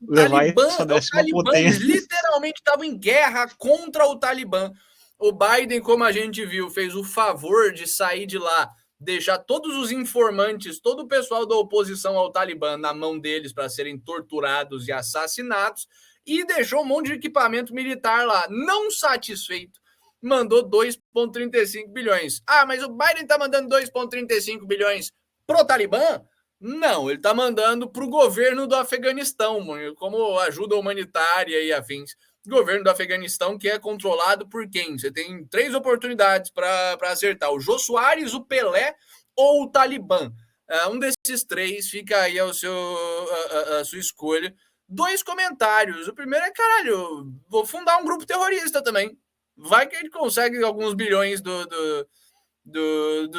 levar isso a O Talibã, eles potência. literalmente estavam em guerra contra o Talibã. O Biden, como a gente viu, fez o favor de sair de lá, deixar todos os informantes, todo o pessoal da oposição ao Talibã na mão deles para serem torturados e assassinados, e deixou um monte de equipamento militar lá. Não satisfeito, mandou 2,35 bilhões. Ah, mas o Biden está mandando 2,35 bilhões pro Talibã? Não, ele está mandando para o governo do Afeganistão, como ajuda humanitária e afins. Governo do Afeganistão que é controlado por quem? Você tem 3 oportunidades para acertar: o Jô Soares, o Pelé ou o Talibã. Um desses 3 fica aí a sua escolha. 2 comentários. O primeiro é, caralho, vou fundar um grupo terrorista também. Vai que ele consegue alguns bilhões dos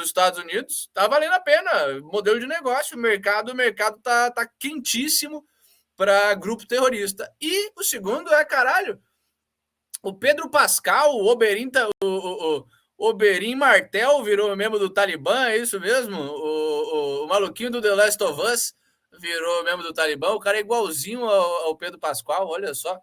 Estados Unidos, tá valendo a pena. Modelo de negócio, o mercado tá quentíssimo para grupo terrorista. E o segundo é, caralho, o Pedro Pascal, o Oberyn Martell virou membro do Talibã, é isso mesmo? O maluquinho do The Last of Us virou membro do Talibã. O cara é igualzinho ao Pedro Pascal, olha só.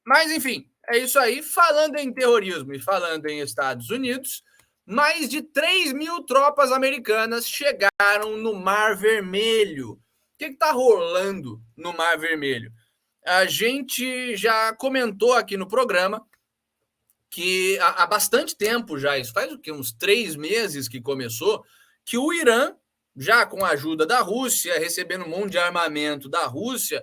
Mas, enfim, é isso aí. Falando em terrorismo e falando em Estados Unidos, mais de 3 mil tropas americanas chegaram no Mar Vermelho. O que está rolando no Mar Vermelho? A gente já comentou aqui no programa que há bastante tempo já, isso faz o quê? Uns 3 meses que começou, que o Irã, já com a ajuda da Rússia, recebendo um monte de armamento da Rússia,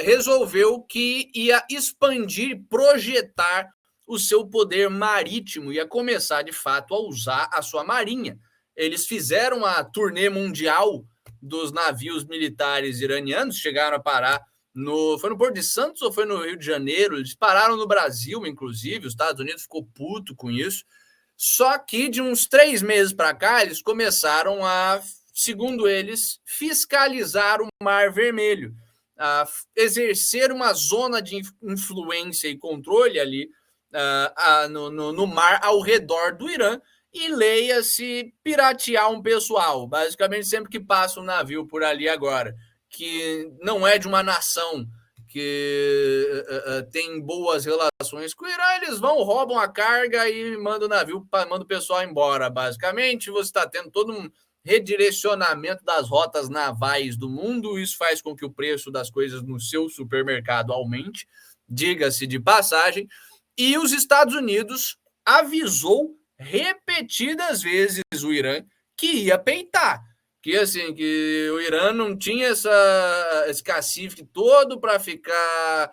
resolveu que ia expandir, projetar o seu poder marítimo, ia começar de fato a usar a sua marinha. Eles fizeram a turnê mundial dos navios militares iranianos, chegaram a parar foi no Porto de Santos ou foi no Rio de Janeiro? Eles pararam no Brasil, inclusive, os Estados Unidos ficou puto com isso. Só que de uns 3 meses para cá, eles começaram a, segundo eles, fiscalizar o Mar Vermelho, a exercer uma zona de influência e controle ali no mar ao redor do Irã, e leia-se piratear um pessoal. Basicamente, sempre que passa um navio por ali agora, que não é de uma nação que tem boas relações com o Irã, eles vão, roubam a carga e mandam o navio, mandam o pessoal embora. Basicamente, você está tendo todo um redirecionamento das rotas navais do mundo. Isso faz com que o preço das coisas no seu supermercado aumente, diga-se de passagem. E os Estados Unidos avisou repetidas vezes o Irã que ia peitar, que assim, que o Irã não tinha esse cacife todo para ficar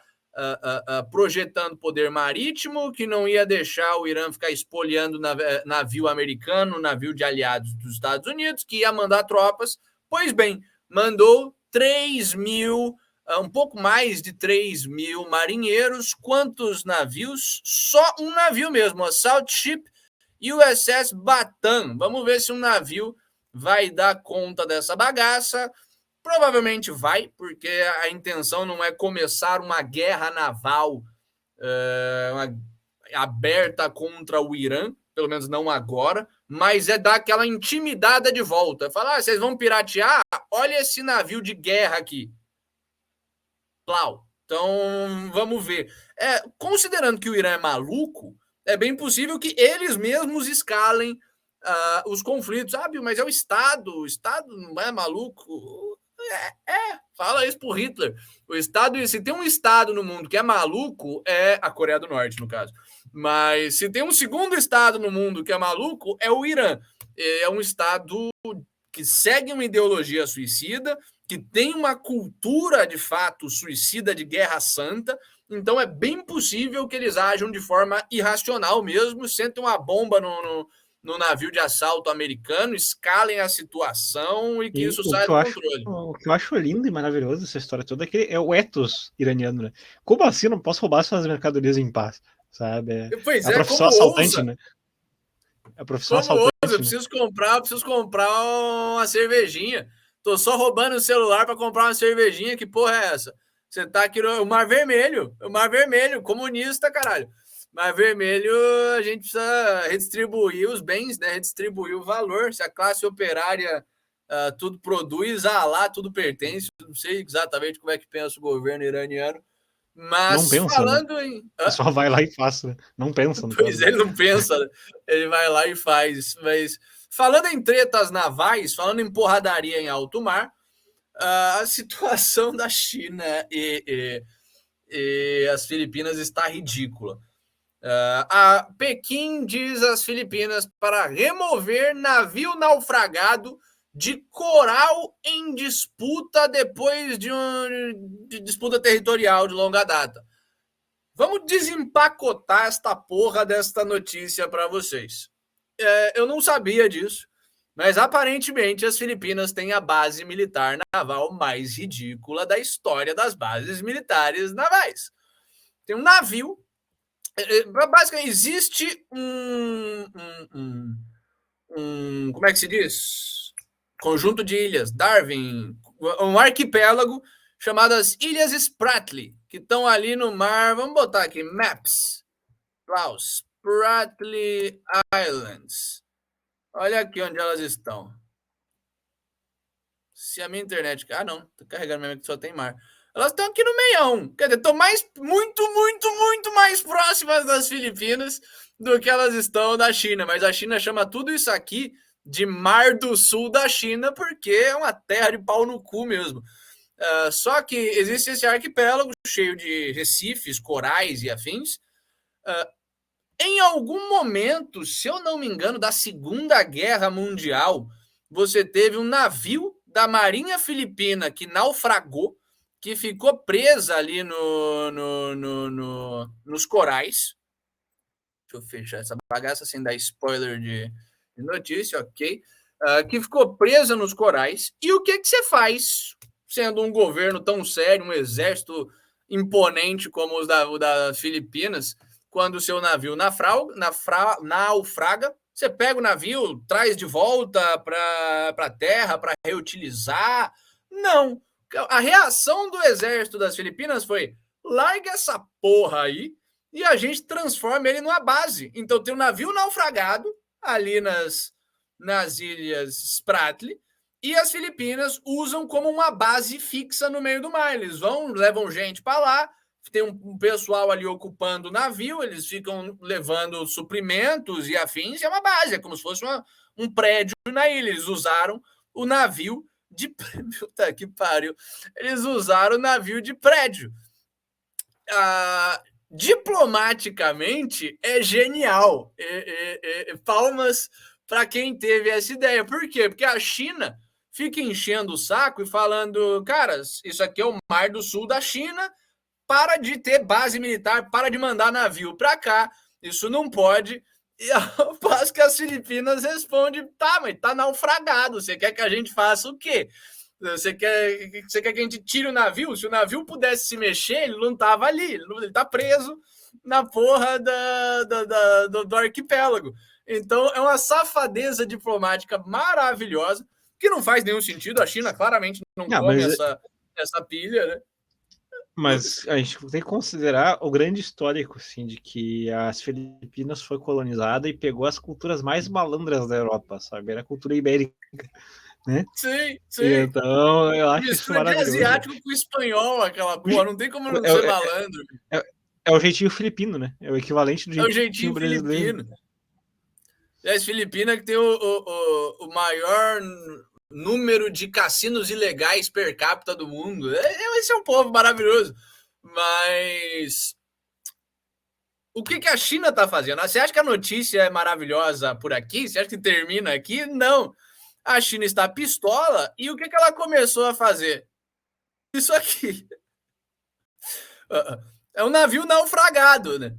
projetando poder marítimo, que não ia deixar o Irã ficar espoliando navio americano, navio de aliados dos Estados Unidos, que ia mandar tropas. Pois bem, mandou 3 mil, um pouco mais de 3 mil marinheiros. Quantos navios? Só um navio mesmo, a South Ship USS Bataan. Vamos ver se um navio vai dar conta dessa bagaça. Provavelmente vai, porque a intenção não é começar uma guerra naval aberta contra o Irã, pelo menos não agora, mas é dar aquela intimidada de volta. Falar, vocês vão piratear? Olha esse navio de guerra aqui. Plau. Então, vamos ver. Considerando que o Irã é maluco, é bem possível que eles mesmos escalem os conflitos. Mas é o Estado não é maluco? Fala isso pro Hitler. Se tem um Estado no mundo que é maluco, é a Coreia do Norte, no caso. Mas se tem um segundo Estado no mundo que é maluco, é o Irã. É um Estado que segue uma ideologia suicida, que tem uma cultura, de fato, suicida de guerra santa. Então é bem possível que eles ajam de forma irracional mesmo, sentem uma bomba no navio de assalto americano, escalem a situação e que isso saia do controle. O que eu acho lindo e maravilhoso dessa história toda é que é o ethos iraniano, né? Como assim eu não posso roubar suas mercadorias em paz, sabe? Pois a profissão assaltante, né? A profissão assaltante. Eu preciso comprar uma cervejinha. Tô só roubando o celular para comprar uma cervejinha. Que porra é essa? Você tá aqui no Mar Vermelho. O Mar Vermelho, comunista, caralho. Mar Vermelho, a gente precisa redistribuir os bens, né? Redistribuir o valor. Se a classe operária tudo produz, lá tudo pertence. Não sei exatamente como é que pensa o governo iraniano. Mas não pensa, falando né? em. Só vai lá e faz, né? Não pensa. Pois ele não pensa, ele vai lá e faz. Mas falando em tretas navais, falando em porradaria em alto mar, a situação da China e as Filipinas está ridícula. A Pequim diz às Filipinas para remover navio naufragado de coral em disputa depois de disputa territorial de longa data. Vamos desempacotar esta porra desta notícia para vocês. Eu não sabia disso, mas aparentemente as Filipinas têm a base militar naval mais ridícula da história das bases militares navais. Tem um navio. Basicamente, existe como é que se diz? Conjunto de ilhas, Darwin, um arquipélago chamado as Ilhas Spratly, que estão ali no mar. Vamos botar aqui, Maps. Spratly Islands. Olha aqui onde elas estão. Se a minha internet... não, tá carregando mesmo que só tem mar. Elas estão aqui no meião. Quer dizer, estão muito mais próximas das Filipinas do que elas estão da China. Mas a China chama tudo isso aqui de Mar do Sul da China porque é uma terra de pau no cu mesmo. Só que existe esse arquipélago cheio de recifes, corais e afins. Em algum momento, se eu não me engano, da Segunda Guerra Mundial, você teve um navio da Marinha Filipina que naufragou, que ficou presa ali nos corais. Deixa eu fechar essa bagaça sem dar spoiler de notícia, ok? Que ficou presa nos corais. E o que você faz, sendo um governo tão sério, um exército imponente como os da Filipinas, quando o seu navio naufraga, você pega o navio, traz de volta para a terra para reutilizar? Não. A reação do exército das Filipinas foi: larga essa porra aí e a gente transforma ele numa base. Então tem um navio naufragado ali nas ilhas Spratly e as Filipinas usam como uma base fixa no meio do mar. Eles levam gente para lá, tem um pessoal ali ocupando o navio, eles ficam levando suprimentos e afins, e é uma base, é como se fosse um prédio na ilha. Eles usaram o navio de... Puta que pariu. Eles usaram o navio de prédio. Diplomaticamente, é genial. Palmas para quem teve essa ideia. Por quê? Porque a China fica enchendo o saco e falando: caras, isso aqui é o Mar do Sul da China, para de ter base militar, para de mandar navio para cá, isso não pode. E ao passo que as Filipinas respondem: tá, mas tá naufragado, você quer que a gente faça o quê? Você quer que a gente tire o navio? Se o navio pudesse se mexer, ele não tava ali, ele tá preso na porra do arquipélago. Então é uma safadeza diplomática maravilhosa, que não faz nenhum sentido. A China claramente não come essa pilha, né? Mas a gente tem que considerar o grande histórico, assim, de que as Filipinas foi colonizada e pegou as culturas mais malandras da Europa, sabe? Era a cultura ibérica, né? Sim. Então, eu acho isso maravilhoso. Asiático com espanhol, aquela porra, não tem como não ser malandro. É o jeitinho filipino, né? É o equivalente do jeitinho brasileiro. É as Filipinas que tem o maior número de cassinos ilegais per capita do mundo. Esse é um povo maravilhoso. Mas o que a China está fazendo? Você acha que a notícia é maravilhosa por aqui? Você acha que termina aqui? Não. A China está pistola e o que ela começou a fazer? Isso aqui. É um navio naufragado, né?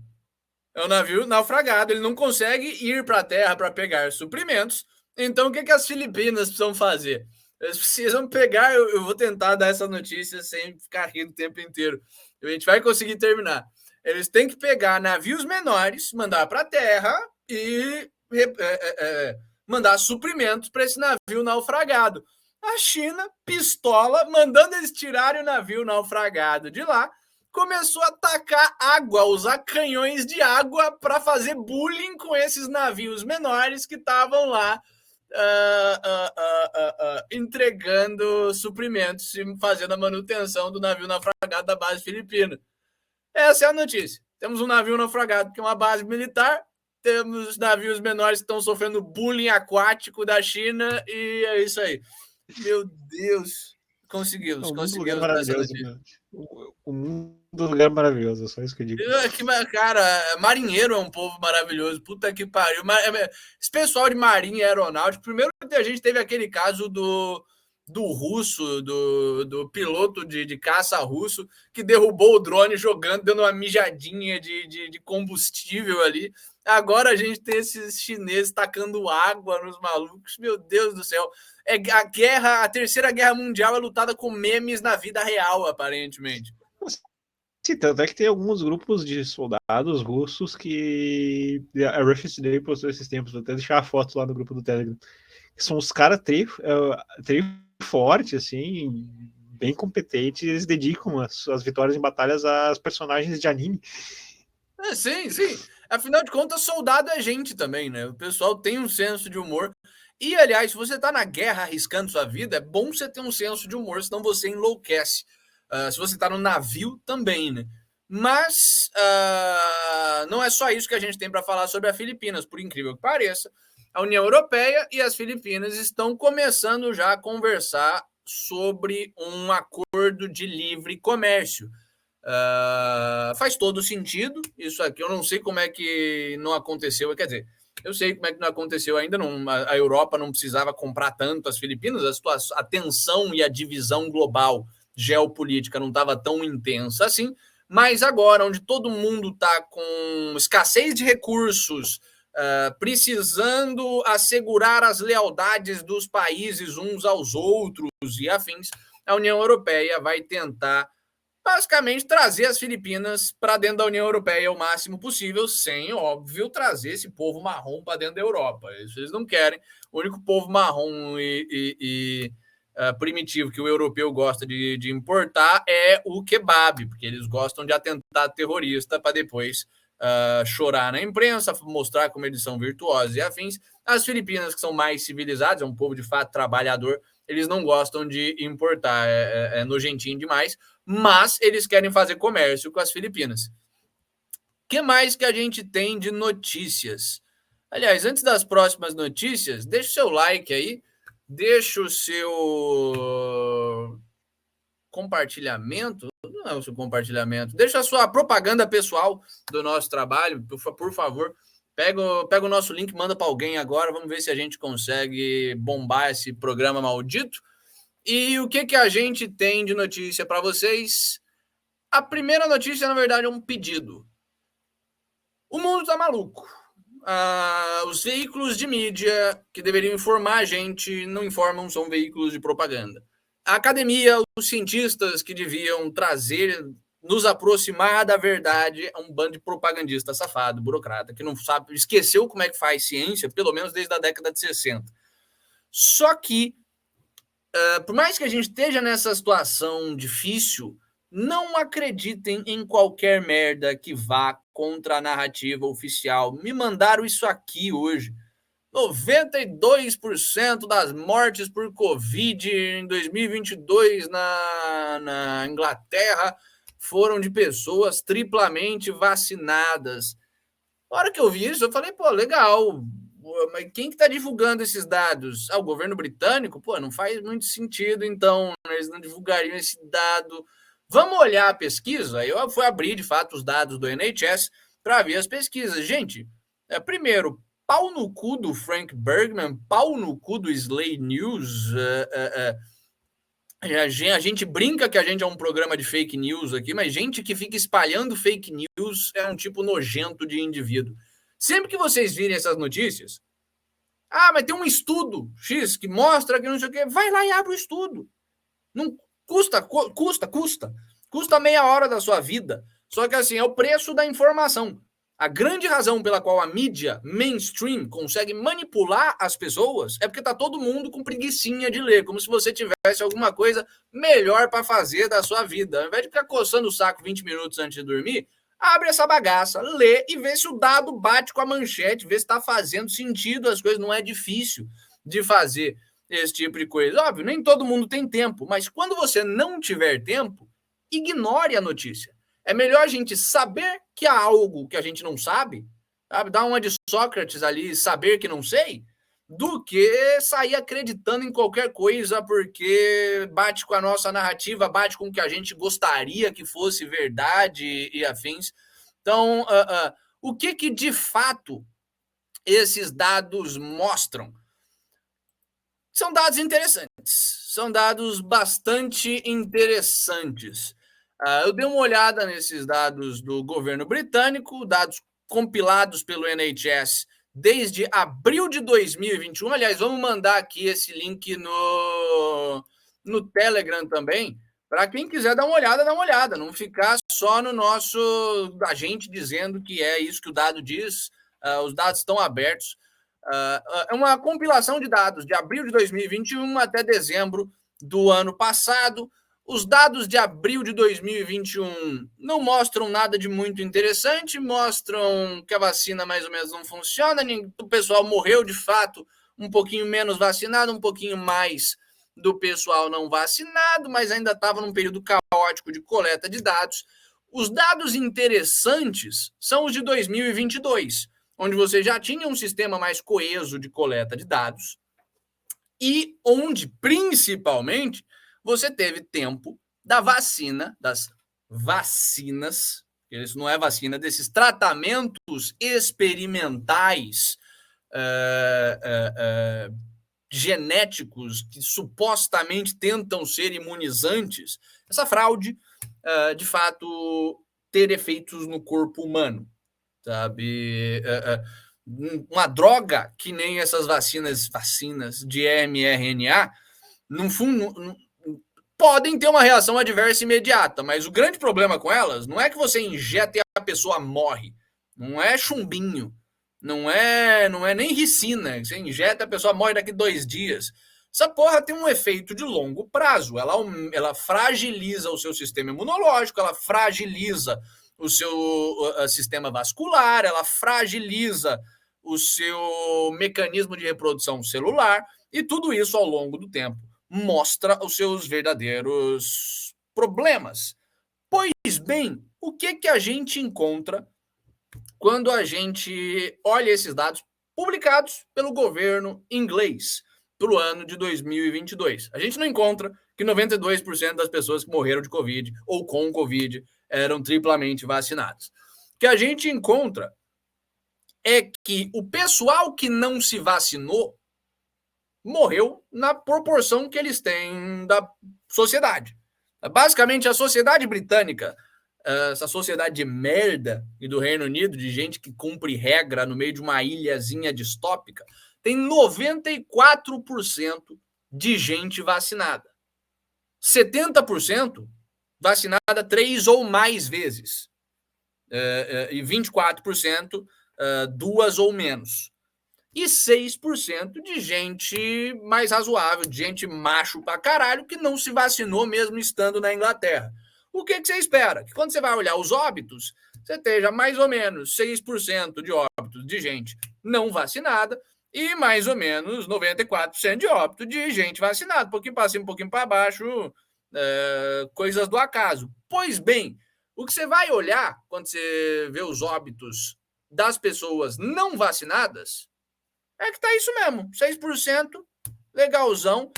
É um navio naufragado. Ele não consegue ir para a terra para pegar suprimentos. Então, o que as Filipinas precisam fazer? Eles precisam pegar... Eu vou tentar dar essa notícia sem ficar rindo o tempo inteiro. A gente vai conseguir terminar. Eles têm que pegar navios menores, mandar para a terra e mandar suprimentos para esse navio naufragado. A China, pistola, mandando eles tirarem o navio naufragado de lá, começou a atacar água, usar canhões de água para fazer bullying com esses navios menores que estavam lá entregando suprimentos e fazendo a manutenção do navio naufragado da base filipina. Essa é a notícia. Temos um navio naufragado que é uma base militar, temos navios menores que estão sofrendo bullying aquático da China e é isso aí. Meu Deus, conseguimos dar essa notícia. O mundo do lugar maravilhoso, só isso que eu digo. Cara, marinheiro é um povo maravilhoso, puta que pariu. Esse pessoal de marinha e aeronáutica, primeiro a gente teve aquele caso do russo, do piloto de caça russo, que derrubou o drone jogando, dando uma mijadinha de combustível ali. Agora a gente tem esses chineses tacando água nos malucos. Meu Deus do céu. A Terceira Guerra Mundial é lutada com memes na vida real, aparentemente. Sim, tanto é que tem alguns grupos de soldados russos que a Russia Today postou esses tempos, vou até deixar a foto lá no grupo do Telegram. São os caras tri fortes, assim, bem competentes, e eles dedicam as vitórias em batalhas às personagens de anime. Sim. Afinal de contas, soldado é gente também, né? O pessoal tem um senso de humor. E, aliás, se você tá na guerra arriscando sua vida, é bom você ter um senso de humor, senão você enlouquece. Se você tá no navio, também, né? Mas não é só isso que a gente tem para falar sobre a Filipinas, por incrível que pareça. A União Europeia e as Filipinas estão começando já a conversar sobre um acordo de livre comércio. Faz todo sentido isso aqui. Eu não sei como é que não aconteceu. Quer dizer, eu sei como é que não aconteceu ainda. A Europa não precisava comprar tanto as Filipinas. A tensão e a divisão global geopolítica não estava tão intensa assim. Mas agora, onde todo mundo está com escassez de recursos, precisando assegurar as lealdades dos países uns aos outros e afins, a União Europeia vai tentar basicamente trazer as Filipinas para dentro da União Europeia o máximo possível, sem, óbvio, trazer esse povo marrom para dentro da Europa. Isso eles não querem. O único povo marrom e primitivo que o europeu gosta de importar é o kebab, porque eles gostam de atentado terrorista para depois chorar na imprensa, mostrar como eles são virtuosos e afins. As Filipinas, que são mais civilizadas, é um povo de fato trabalhador, eles não gostam de importar, é nojentinho demais, mas eles querem fazer comércio com as Filipinas. O que mais que a gente tem de notícias? Aliás, antes das próximas notícias, deixa o seu like aí, deixa o seu compartilhamento, não é o seu compartilhamento, deixa a sua propaganda pessoal do nosso trabalho, por favor. Pega o nosso link, manda para alguém agora, vamos ver se a gente consegue bombar esse programa maldito. E o que a gente tem de notícia para vocês? A primeira notícia, na verdade, é um pedido. O mundo tá maluco. Os veículos de mídia que deveriam informar a gente não informam, são veículos de propaganda. A academia, os cientistas que deviam nos aproximar da verdade, é um bando de propagandista safado, burocrata, que não sabe, esqueceu como é que faz ciência, pelo menos desde a década de 60. Só que, por mais que a gente esteja nessa situação difícil, não acreditem em qualquer merda que vá contra a narrativa oficial. Me mandaram isso aqui hoje. 92% das mortes por Covid em 2022 na Inglaterra foram de pessoas triplamente vacinadas. Na hora que eu vi isso, eu falei, pô, legal, mas quem que tá divulgando esses dados? O governo britânico? Pô, não faz muito sentido, então, eles não divulgariam esse dado. Vamos olhar a pesquisa? Eu fui abrir, de fato, os dados do NHS para ver as pesquisas. Gente, primeiro, pau no cu do Frank Bergman, pau no cu do Slay News. A gente brinca que a gente é um programa de fake news aqui, mas gente que fica espalhando fake news é um tipo nojento de indivíduo. Sempre que vocês virem essas notícias, mas tem um estudo X que mostra que não sei o quê, vai lá e abre o estudo. Não custa meia hora da sua vida. Só que assim, é o preço da informação. A grande razão pela qual a mídia mainstream consegue manipular as pessoas é porque tá todo mundo com preguicinha de ler, como se você tivesse alguma coisa melhor para fazer da sua vida. Ao invés de ficar coçando o saco 20 minutos antes de dormir, abre essa bagaça, lê e vê se o dado bate com a manchete, vê se está fazendo sentido as coisas. Não é difícil de fazer esse tipo de coisa. Óbvio, nem todo mundo tem tempo, mas quando você não tiver tempo, ignore a notícia. É melhor a gente saber que há algo que a gente não sabe, sabe? Dar uma de Sócrates ali, saber que não sei, do que sair acreditando em qualquer coisa porque bate com a nossa narrativa, bate com o que a gente gostaria que fosse verdade e afins. Então, o que de fato esses dados mostram? São dados interessantes, são dados bastante interessantes. Eu dei uma olhada nesses dados do governo britânico, dados compilados pelo NHS desde abril de 2021. Aliás, vamos mandar aqui esse link no Telegram também, para quem quiser dar uma olhada, não ficar só no nosso, a gente dizendo que é isso que o dado diz. Os dados estão abertos. É uma compilação de dados de abril de 2021 até dezembro do ano passado. Os dados de abril de 2021 não mostram nada de muito interessante, mostram que a vacina mais ou menos não funciona, o pessoal morreu de fato, um pouquinho menos vacinado, um pouquinho mais do pessoal não vacinado, mas ainda estava num período caótico de coleta de dados. Os dados interessantes são os de 2022, onde você já tinha um sistema mais coeso de coleta de dados e onde, principalmente, você teve tempo da vacina, das vacinas, isso não é vacina, desses tratamentos experimentais genéticos que supostamente tentam ser imunizantes, essa fraude, de fato, ter efeitos no corpo humano, sabe? Uma droga que nem essas vacinas de mRNA, no fundo, podem ter uma reação adversa imediata, mas o grande problema com elas não é que você injeta e a pessoa morre, não é chumbinho, não é nem ricina, você injeta e a pessoa morre daqui 2 dias. Essa porra tem um efeito de longo prazo, ela fragiliza o seu sistema imunológico, ela fragiliza o seu sistema vascular, ela fragiliza o seu mecanismo de reprodução celular, e tudo isso ao longo do tempo mostra os seus verdadeiros problemas. Pois bem, o que a gente encontra quando a gente olha esses dados publicados pelo governo inglês para o ano de 2022? A gente não encontra que 92% das pessoas que morreram de Covid ou com Covid eram triplamente vacinados. O que a gente encontra é que o pessoal que não se vacinou morreu na proporção que eles têm da sociedade. Basicamente, a sociedade britânica, essa sociedade de merda e do Reino Unido, de gente que cumpre regra no meio de uma ilhazinha distópica, tem 94% de gente vacinada. 70% vacinada 3 ou mais vezes. E 24% 2 ou menos. E 6% de gente mais razoável, de gente macho pra caralho, que não se vacinou mesmo estando na Inglaterra. O que você espera? Que quando você vai olhar os óbitos, você esteja mais ou menos 6% de óbitos de gente não vacinada e mais ou menos 94% de óbito de gente vacinada. Um pouquinho para cima, um pouquinho para baixo, coisas do acaso. Pois bem, o que você vai olhar quando você vê os óbitos das pessoas não vacinadas é que tá isso mesmo, 6%, legalzão.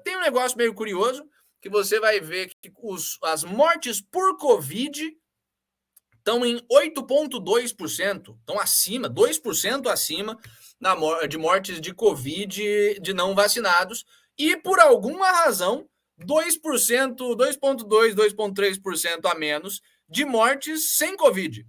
Tem um negócio meio curioso, que você vai ver que as mortes por Covid estão em 8,2%, estão acima, 2% acima de mortes de Covid de não vacinados, e por alguma razão, 2%, 2,2%, 2,3% a menos de mortes sem Covid.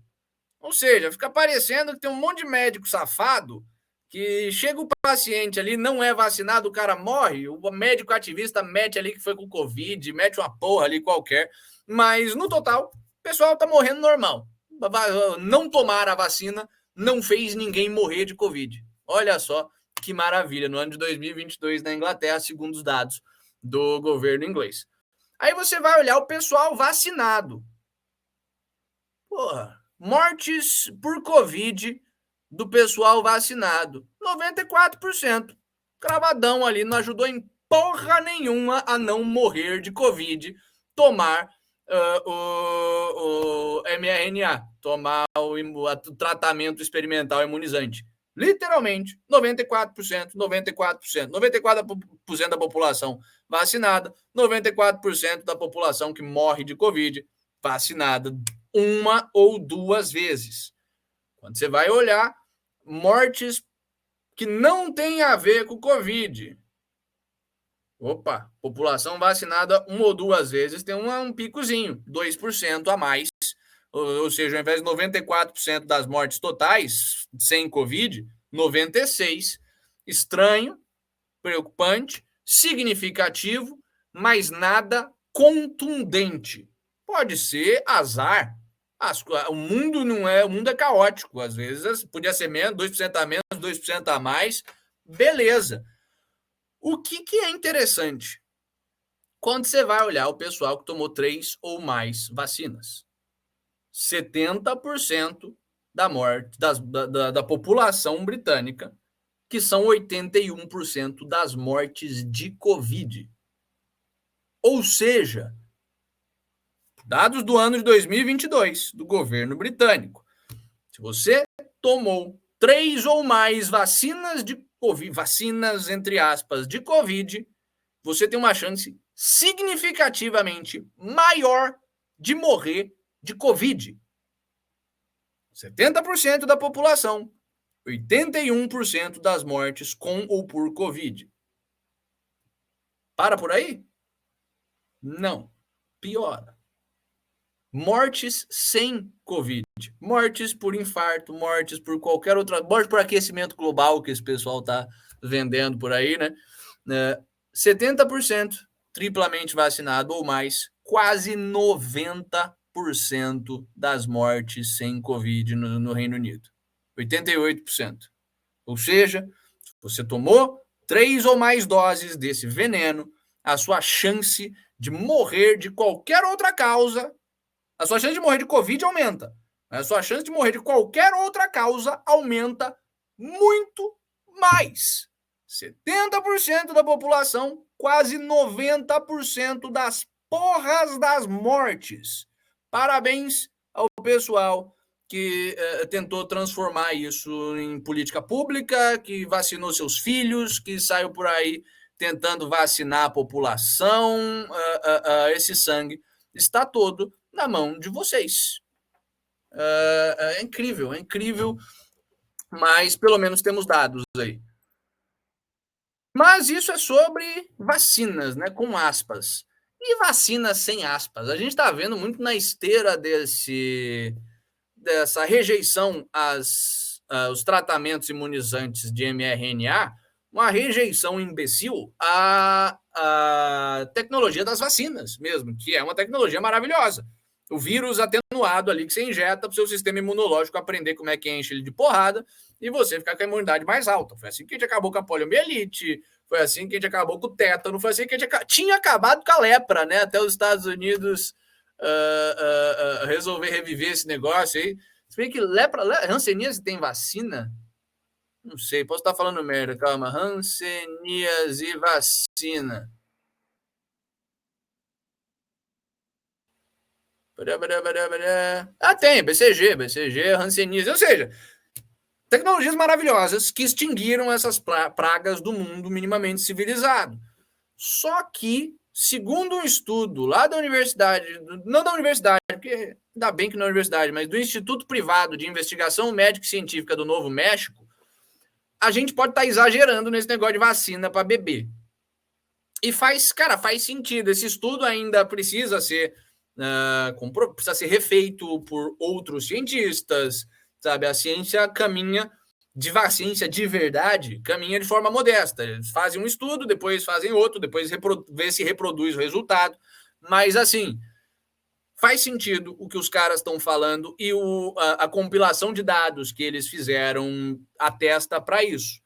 Ou seja, fica parecendo que tem um monte de médico safado que chega o paciente ali, não é vacinado, o cara morre, o médico ativista mete ali que foi com Covid, mete uma porra ali qualquer, mas no total, o pessoal tá morrendo normal. não tomar a vacina não fez ninguém morrer de Covid. Olha só que maravilha, no ano de 2022 na Inglaterra, segundo os dados do governo inglês. Aí você vai olhar o pessoal vacinado. Porra, mortes por Covid do pessoal vacinado, 94%. Cravadão ali, não ajudou em porra nenhuma a não morrer de Covid, tomar o mRNA, tomar o tratamento experimental imunizante. Literalmente, 94%, 94%, 94% da população vacinada, 94% da população que morre de Covid vacinada uma ou duas vezes. Quando você vai olhar mortes que não tem a ver com Covid, opa, população vacinada uma ou duas vezes tem um picozinho, 2% a mais, ou seja, ao invés de 94% das mortes totais sem Covid, 96%. Estranho, preocupante, significativo, mas nada contundente. Pode ser azar. O mundo não é, o mundo é caótico, às vezes podia ser menos, 2% a menos, 2% a mais, beleza. O que é interessante? Quando você vai olhar o pessoal que tomou 3 ou mais vacinas, 70% da morte da população britânica, que são 81% das mortes de Covid. Ou seja, dados do ano de 2022 do governo britânico, se você tomou 3 ou mais vacinas de Covid, vacinas entre aspas de Covid, você tem uma chance significativamente maior de morrer de Covid. 70% da população, 81% das mortes com ou por Covid. Para por aí? Não. Piora. Mortes sem Covid. Mortes por infarto, mortes por qualquer outra... Mortes por aquecimento global que esse pessoal está vendendo por aí, né? 70% triplamente vacinado ou mais, quase 90% das mortes sem Covid no Reino Unido. 88%. Ou seja, você tomou 3 ou mais doses desse veneno, a sua chance de morrer de qualquer outra causa, a sua chance de morrer de Covid aumenta, a sua chance de morrer de qualquer outra causa aumenta muito mais. 70% da população, quase 90% das porras das mortes. Parabéns ao pessoal que tentou transformar isso em política pública, que vacinou seus filhos, que saiu por aí tentando vacinar a população. Esse sangue está todo na mão de vocês. É incrível, mas pelo menos temos dados aí. Mas isso é sobre vacinas, né, com aspas. E vacinas sem aspas? A gente está vendo muito na esteira dessa rejeição aos tratamentos imunizantes de mRNA, uma rejeição imbecil à tecnologia das vacinas mesmo, que é uma tecnologia maravilhosa. O vírus atenuado ali que você injeta para o seu sistema imunológico aprender como é que enche ele de porrada e você ficar com a imunidade mais alta. Foi assim que a gente acabou com a poliomielite, foi assim que a gente acabou com o tétano, foi assim que a gente tinha acabado com a lepra, né? Até os Estados Unidos resolver reviver esse negócio aí. Se bem que lepra, hanseníase tem vacina? Não sei, posso estar falando merda, calma. Hanseníase vacina. Tem, BCG, hanseníase, ou seja, tecnologias maravilhosas que extinguiram essas pragas do mundo minimamente civilizado. Só que, segundo um estudo lá da universidade, não da universidade, porque ainda bem que não é universidade, mas do Instituto Privado de Investigação Médica e Científica do Novo México, a gente pode estar exagerando nesse negócio de vacina para bebê. E faz sentido. Esse estudo ainda precisa ser refeito por outros cientistas, sabe? A ciência caminha, a ciência de verdade caminha de forma modesta. Eles fazem um estudo, depois fazem outro, depois vê se reproduz o resultado. Mas, assim, faz sentido o que os caras estão falando e a compilação de dados que eles fizeram atesta para isso.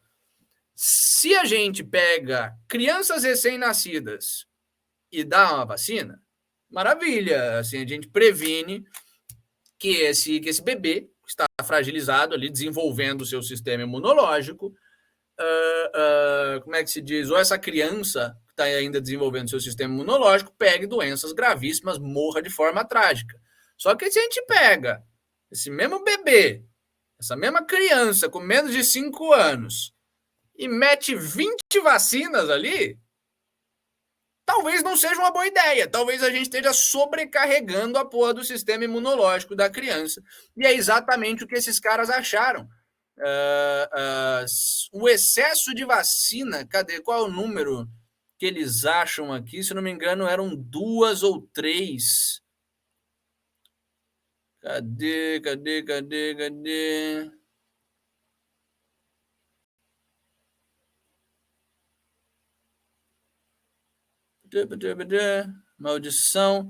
Se a gente pega crianças recém-nascidas e dá uma vacina, maravilha, assim, a gente previne que esse bebê está fragilizado ali, desenvolvendo o seu sistema imunológico, como é que se diz, ou essa criança que está ainda desenvolvendo seu sistema imunológico pegue doenças gravíssimas, morra de forma trágica. Só que se a gente pega esse mesmo bebê, essa mesma criança com menos de 5 anos e mete 20 vacinas ali, talvez não seja uma boa ideia. Talvez a gente esteja sobrecarregando a porra do sistema imunológico da criança. E é exatamente o que esses caras acharam. O excesso de vacina, cadê? Qual é o número que eles acham aqui? Se não me engano, eram 2 ou 3. Cadê? Maldição.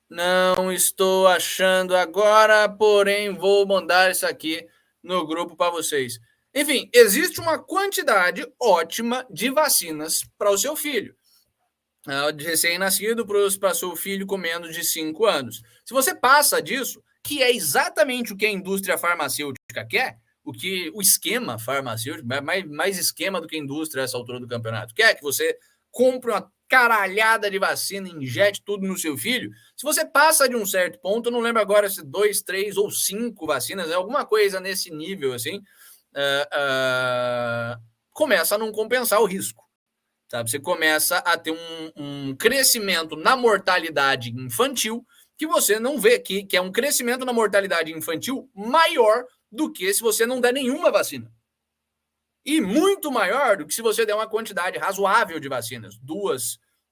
Não estou achando agora, porém vou mandar isso aqui no grupo para vocês. Enfim, existe uma quantidade ótima de vacinas para o seu filho. De recém-nascido para seu filho com menos de 5 anos. Se você passa disso, que é exatamente o que a indústria farmacêutica quer, o esquema farmacêutico, mais esquema do que a indústria essa altura do campeonato, quer que você compre uma caralhada de vacina, injete tudo no seu filho. Se você passa de um certo ponto, eu não lembro agora se 2, 3 ou 5 vacinas, é alguma coisa nesse nível, assim, começa a não compensar o risco. Sabe? Você começa a ter um crescimento na mortalidade infantil que você não vê, que é um crescimento na mortalidade infantil maior do que se você não der nenhuma vacina. E muito maior do que se você der uma quantidade razoável de vacinas.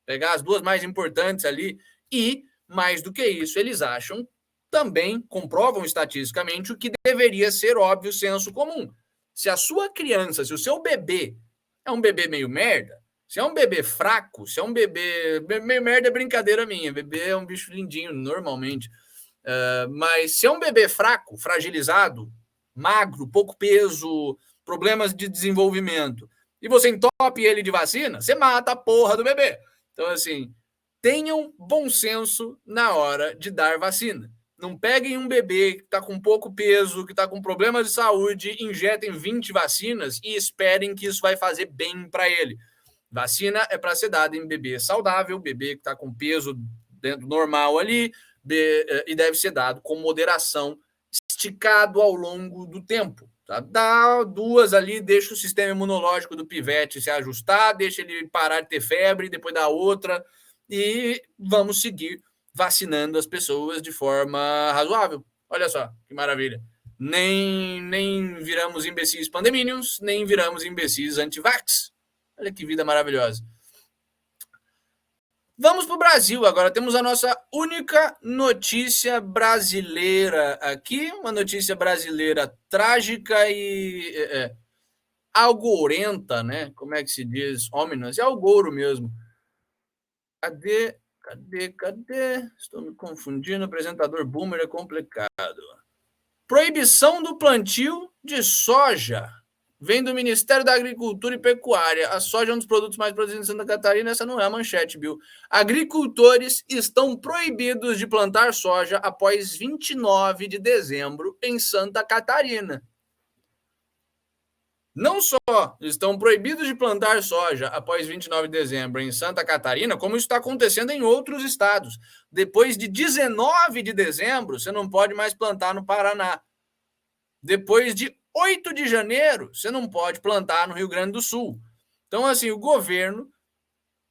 Pegar as 2 mais importantes ali. E, mais do que isso, eles acham, também comprovam estatisticamente o que deveria ser óbvio senso comum. Se a sua criança, se o seu bebê é um bebê meio merda, se é um bebê fraco, se é um bebê... Meio merda é brincadeira minha. Bebê é um bicho lindinho, normalmente. Mas se é um bebê fraco, fragilizado, magro, pouco peso, problemas de desenvolvimento, e você entope ele de vacina, você mata a porra do bebê. Então, assim, tenham bom senso na hora de dar vacina. Não peguem um bebê que está com pouco peso, que está com problemas de saúde, injetem 20 vacinas e esperem que isso vai fazer bem para ele. Vacina é para ser dada em bebê saudável, bebê que está com peso dentro normal ali, e deve ser dado com moderação, esticado ao longo do tempo. Tá? Dá 2 ali, deixa o sistema imunológico do pivete se ajustar, deixa ele parar de ter febre, depois dá outra, e vamos seguir vacinando as pessoas de forma razoável. Olha só, que maravilha. Nem viramos imbecis pandeminions, nem viramos imbecis anti-vax. Olha que vida maravilhosa. Vamos para o Brasil agora. Temos a nossa única notícia brasileira aqui. Uma notícia brasileira trágica e algorenta, né? Como é que se diz? Ominous. É algouro mesmo. Cadê? Estou me confundindo. Apresentador boomer é complicado. Proibição do plantio de soja. Vem do Ministério da Agricultura e Pecuária. A soja é um dos produtos mais produzidos em Santa Catarina. Essa não é a manchete, Bill. Agricultores estão proibidos de plantar soja após 29 de dezembro em Santa Catarina. Não só estão proibidos de plantar soja após 29 de dezembro em Santa Catarina, como isso está acontecendo em outros estados. Depois de 19 de dezembro, você não pode mais plantar no Paraná. Depois de 8 de janeiro, você não pode plantar no Rio Grande do Sul. Então, assim, o governo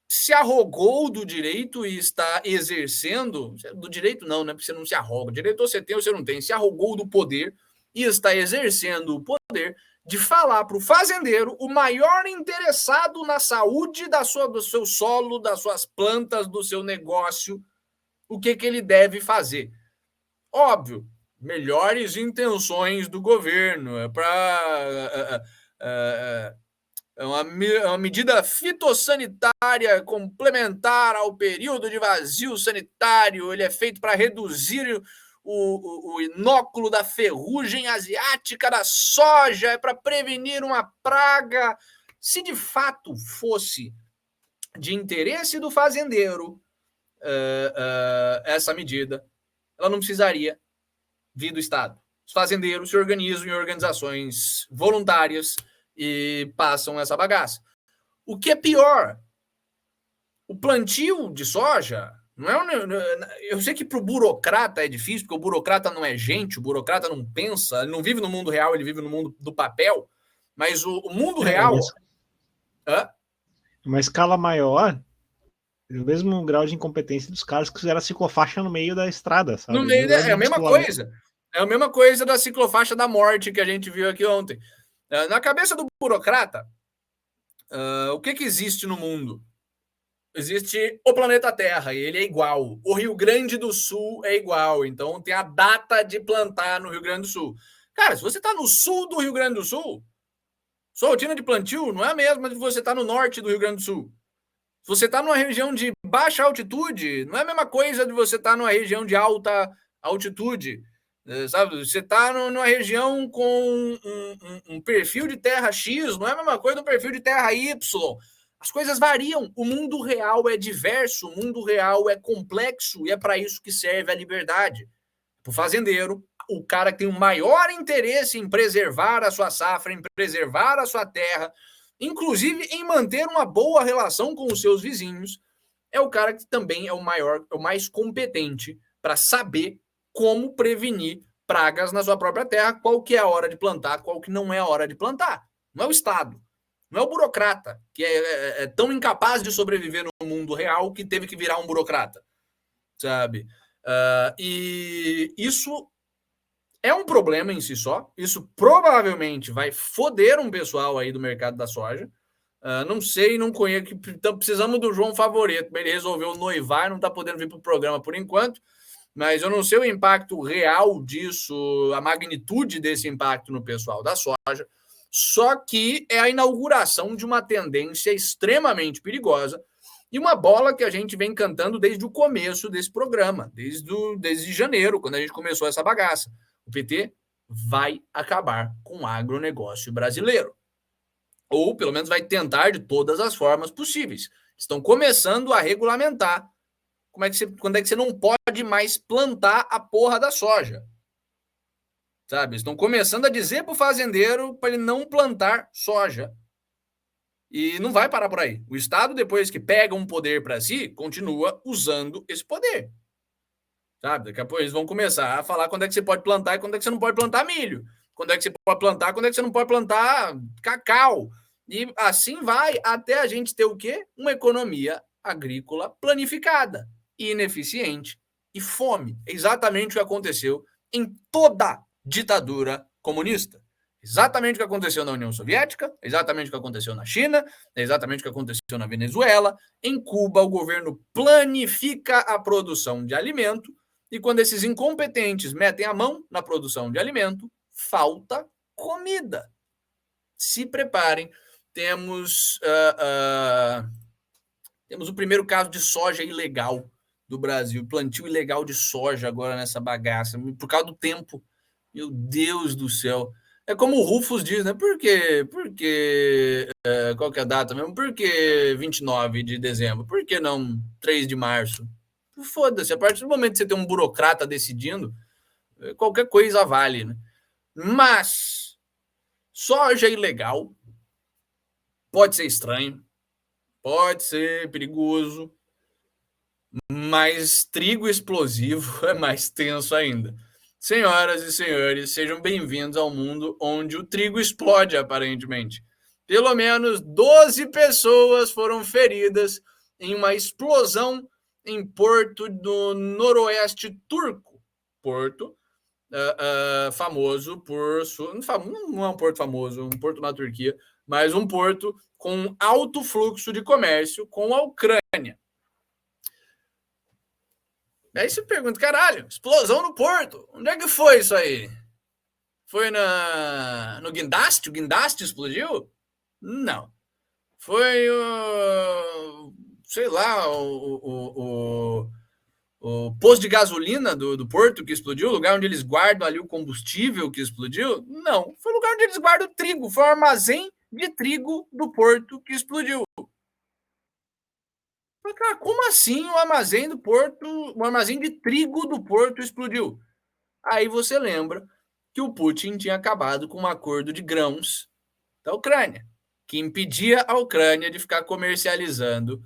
se arrogou do direito e está exercendo... Do direito não, né? Porque você não se arroga. O direito você tem ou você não tem. Se arrogou do poder e está exercendo o poder de falar para o fazendeiro, o maior interessado na saúde do seu solo, das suas plantas, do seu negócio, o que ele deve fazer. Óbvio, melhores intenções do governo, para É uma medida fitossanitária complementar ao período de vazio sanitário. Ele é feito para reduzir o inóculo da ferrugem asiática da soja, é para prevenir uma praga. Se de fato fosse de interesse do fazendeiro essa medida, ela não precisaria vir do Estado. Os fazendeiros se organizam em organizações voluntárias e passam essa bagaça. O que é pior, o plantio de soja, não é, eu sei que para o burocrata é difícil, porque o burocrata não é gente, o burocrata não pensa, ele não vive no mundo real, ele vive no mundo do papel, mas o mundo real... Uma escala maior, o mesmo grau de incompetência dos caras que fizeram a ciclofaixa no meio da estrada, sabe? No meio é a mesma coisa. É a mesma coisa da ciclofaixa da morte que a gente viu aqui ontem. Na cabeça do burocrata, o que existe no mundo? Existe o planeta Terra, e ele é igual. O Rio Grande do Sul é igual. Então tem a data de plantar no Rio Grande do Sul. Cara, se você está no sul do Rio Grande do Sul, sua rotina de plantio não é a mesma de você estar no norte do Rio Grande do Sul. Se você está numa região de baixa altitude, não é a mesma coisa de você estar numa região de alta altitude. Sabe? Você está numa região com um perfil de terra X, não é a mesma coisa do perfil de terra Y. As coisas variam. O mundo real é diverso, o mundo real é complexo, e é para isso que serve a liberdade. Para o fazendeiro, o cara que tem o maior interesse em preservar a sua safra, em preservar a sua terra, inclusive em manter uma boa relação com os seus vizinhos, é o cara que também é o mais competente para saber como prevenir pragas na sua própria terra, qual que é a hora de plantar, qual que não é a hora de plantar. Não é o Estado, não é o burocrata, que é tão incapaz de sobreviver no mundo real que teve que virar um burocrata, sabe? E isso é um problema em si só. Isso provavelmente vai foder um pessoal aí do mercado da soja. Não sei, não conheço. Então, precisamos do João Favoreto. Ele resolveu noivar, não está podendo vir para o programa por enquanto. Mas eu não sei o impacto real disso, a magnitude desse impacto no pessoal da soja. Só que é a inauguração de uma tendência extremamente perigosa e uma bola que a gente vem cantando desde o começo desse programa, desde janeiro, quando a gente começou essa bagaça. O PT vai acabar com o agronegócio brasileiro. Ou, pelo menos, vai tentar de todas as formas possíveis. Estão começando a regulamentar quando é que você não pode mais plantar a porra da soja. Sabe? Estão começando a dizer para o fazendeiro para ele não plantar soja. E não vai parar por aí. O Estado, depois que pega um poder para si, continua usando esse poder. Sabe? Daqui a pouco eles vão começar a falar quando é que você pode plantar e quando é que você não pode plantar milho. Quando é que você pode plantar, quando é que você não pode plantar cacau. E assim vai até a gente ter o quê? Uma economia agrícola planificada, ineficiente e fome. É exatamente o que aconteceu em toda ditadura comunista. Exatamente o que aconteceu na União Soviética, exatamente o que aconteceu na China, exatamente o que aconteceu na Venezuela. Em Cuba, o governo planifica a produção de alimento e quando esses incompetentes metem a mão na produção de alimento, falta comida. Se preparem. Temos o primeiro caso de soja ilegal do Brasil, plantio ilegal de soja agora nessa bagaça, por causa do tempo. Meu Deus do céu. É como o Rufus diz, né? Por quê? Qual que é a data mesmo? Por que 29 de dezembro? Por que não 3 de março? Foda-se, a partir do momento que você tem um burocrata decidindo, qualquer coisa vale, né? Mas soja ilegal pode ser estranho, pode ser perigoso, mas trigo explosivo é mais tenso ainda. Senhoras e senhores, sejam bem-vindos ao mundo onde o trigo explode, aparentemente. Pelo menos 12 pessoas foram feridas em uma explosão em Porto do Noroeste turco. Porto famoso por... Não é um porto famoso, um porto na Turquia, mas um porto com alto fluxo de comércio com a Ucrânia. Aí você pergunta, caralho, explosão no porto. Onde é que foi isso aí? Foi no guindaste? O guindaste explodiu? Não. Foi sei lá, o posto de gasolina do Porto que explodiu, o lugar onde eles guardam ali o combustível que explodiu? Não, foi o lugar onde eles guardam o trigo, foi o armazém de trigo do Porto que explodiu. Mas, cara, como assim o armazém do Porto, o armazém de trigo do Porto explodiu? Aí você lembra que o Putin tinha acabado com um acordo de grãos da Ucrânia, que impedia a Ucrânia de ficar comercializando,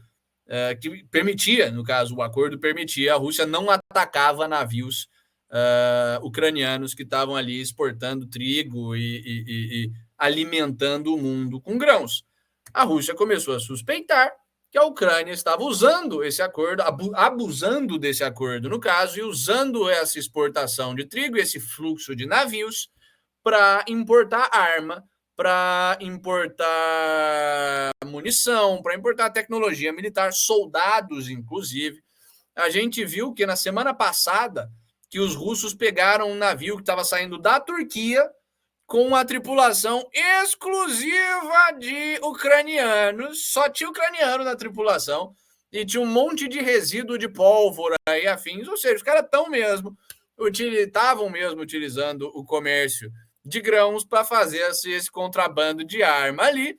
que permitia, no caso, o acordo permitia, a Rússia não atacava navios ucranianos que estavam ali exportando trigo e alimentando o mundo com grãos. A Rússia começou a suspeitar que a Ucrânia estava usando esse acordo, abusando desse acordo, no caso, e usando essa exportação de trigo, esse fluxo de navios, para importar arma, para importar munição, para importar tecnologia militar, soldados, inclusive. A gente viu que na semana passada que os russos pegaram um navio que estava saindo da Turquia com uma tripulação exclusiva de ucranianos, só tinha ucraniano na tripulação, e tinha um monte de resíduo de pólvora e afins, ou seja, os caras estavam mesmo utilizando o comércio de grãos para fazer esse contrabando de arma ali,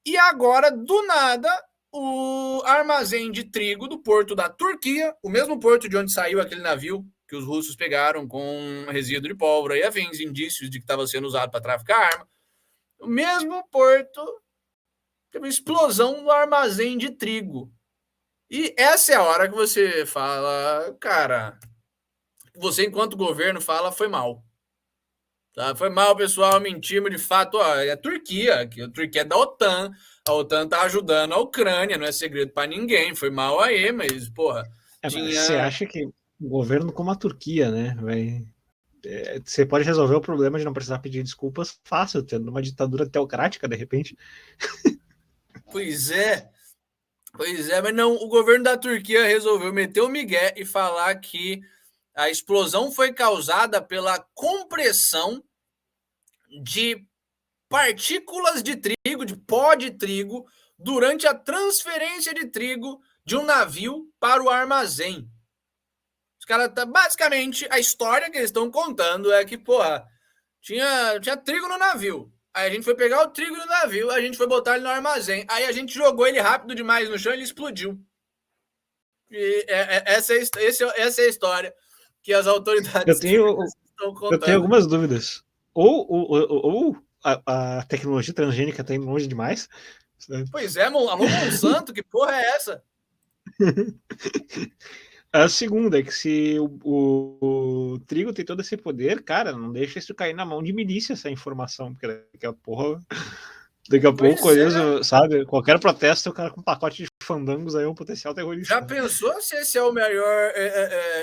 e agora, do nada, o armazém de trigo do porto da Turquia, o mesmo porto de onde saiu aquele navio que os russos pegaram com resíduo de pólvora e afins, indícios de que estava sendo usado para traficar arma, o mesmo porto teve uma explosão no armazém de trigo. E essa é a hora que você fala, cara, você enquanto governo fala, foi mal. Tá? Foi mal, pessoal, mentimos de fato. Ó, é a Turquia, que a Turquia é da OTAN. A OTAN tá ajudando a Ucrânia, não é segredo para ninguém. Foi mal aí, mas, porra, Você acha que um governo como a Turquia, né, você pode resolver o problema de não precisar pedir desculpas fácil, tendo uma ditadura teocrática, de repente? Pois é, mas não, o governo da Turquia resolveu meter o migué e falar que a explosão foi causada pela compressão de partículas de trigo, de pó de trigo, durante a transferência de trigo de um navio para o armazém. Os caras basicamente, a história que eles estão contando é que, porra, tinha trigo no navio. Aí a gente foi pegar o trigo do navio, a gente foi botar ele no armazém. Aí a gente jogou ele rápido demais no chão e ele explodiu. E essa é a história que as autoridades estão contando. Eu tenho algumas dúvidas. Ou a tecnologia transgênica está indo longe demais. Pois é, alô Monsanto, que porra é essa? A segunda é que se o trigo tem todo esse poder, cara, não deixa isso cair na mão de milícia, essa informação, porque daqui a pouco, sabe, qualquer protesto, o cara com um pacote de fandangos aí é um potencial terrorista. Já pensou se esse é o melhor,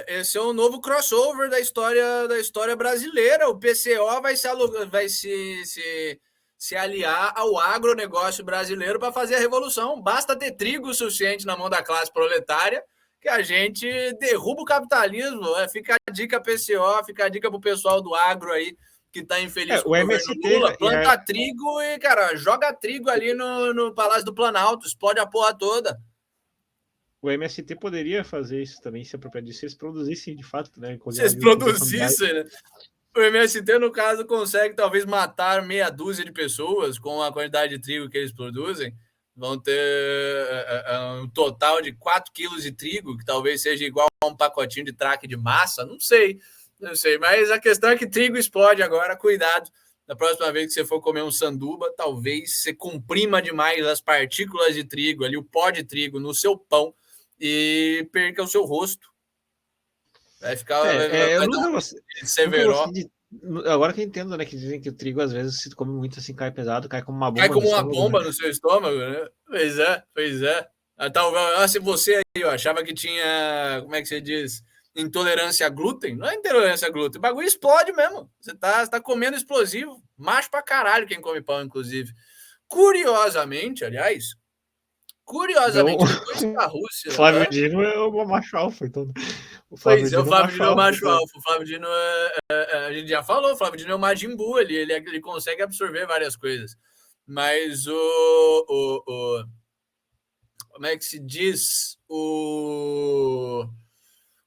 esse é o novo crossover da história brasileira, o PCO vai se aliar ao agronegócio brasileiro para fazer a revolução, basta ter trigo suficiente na mão da classe proletária que a gente derruba o capitalismo. Fica a dica PCO, fica a dica pro pessoal do agro aí que tá infeliz com o MST, governo Lula, planta trigo e, cara, joga trigo ali no Palácio do Planalto, explode a porra toda. O MST poderia fazer isso também, se apropriar disso, se eles produzissem de fato, né? Se eles produzissem, né? O MST, no caso, consegue talvez matar meia dúzia de pessoas com a quantidade de trigo que eles produzem. Vão ter um total de 4 quilos de trigo, que talvez seja igual a um pacotinho de traque de massa. Não sei. Mas a questão é que trigo explode agora. Cuidado. Da próxima vez que você for comer um sanduba, talvez você comprima demais as partículas de trigo, ali o pó de trigo no seu pão e perca o seu rosto. Vai ficar... Agora que eu entendo, né, que dizem que o trigo às vezes se come muito assim, cai pesado, cai como uma bomba. Cai como uma bomba no seu estômago, né? Pois é. Se você aí eu achava que tinha, como é que você diz, intolerância a glúten, não é intolerância a glúten, o bagulho explode mesmo. Você tá comendo explosivo, macho pra caralho quem come pão, inclusive. Curiosamente, depois da Rússia... Flávio Dino é o macho alfa, então... O Flávio Dino é o macho alfa. O Flávio Dino a gente já falou, o Flávio Dino é o Majin Buu, ele consegue absorver várias coisas. Mas como é que se diz?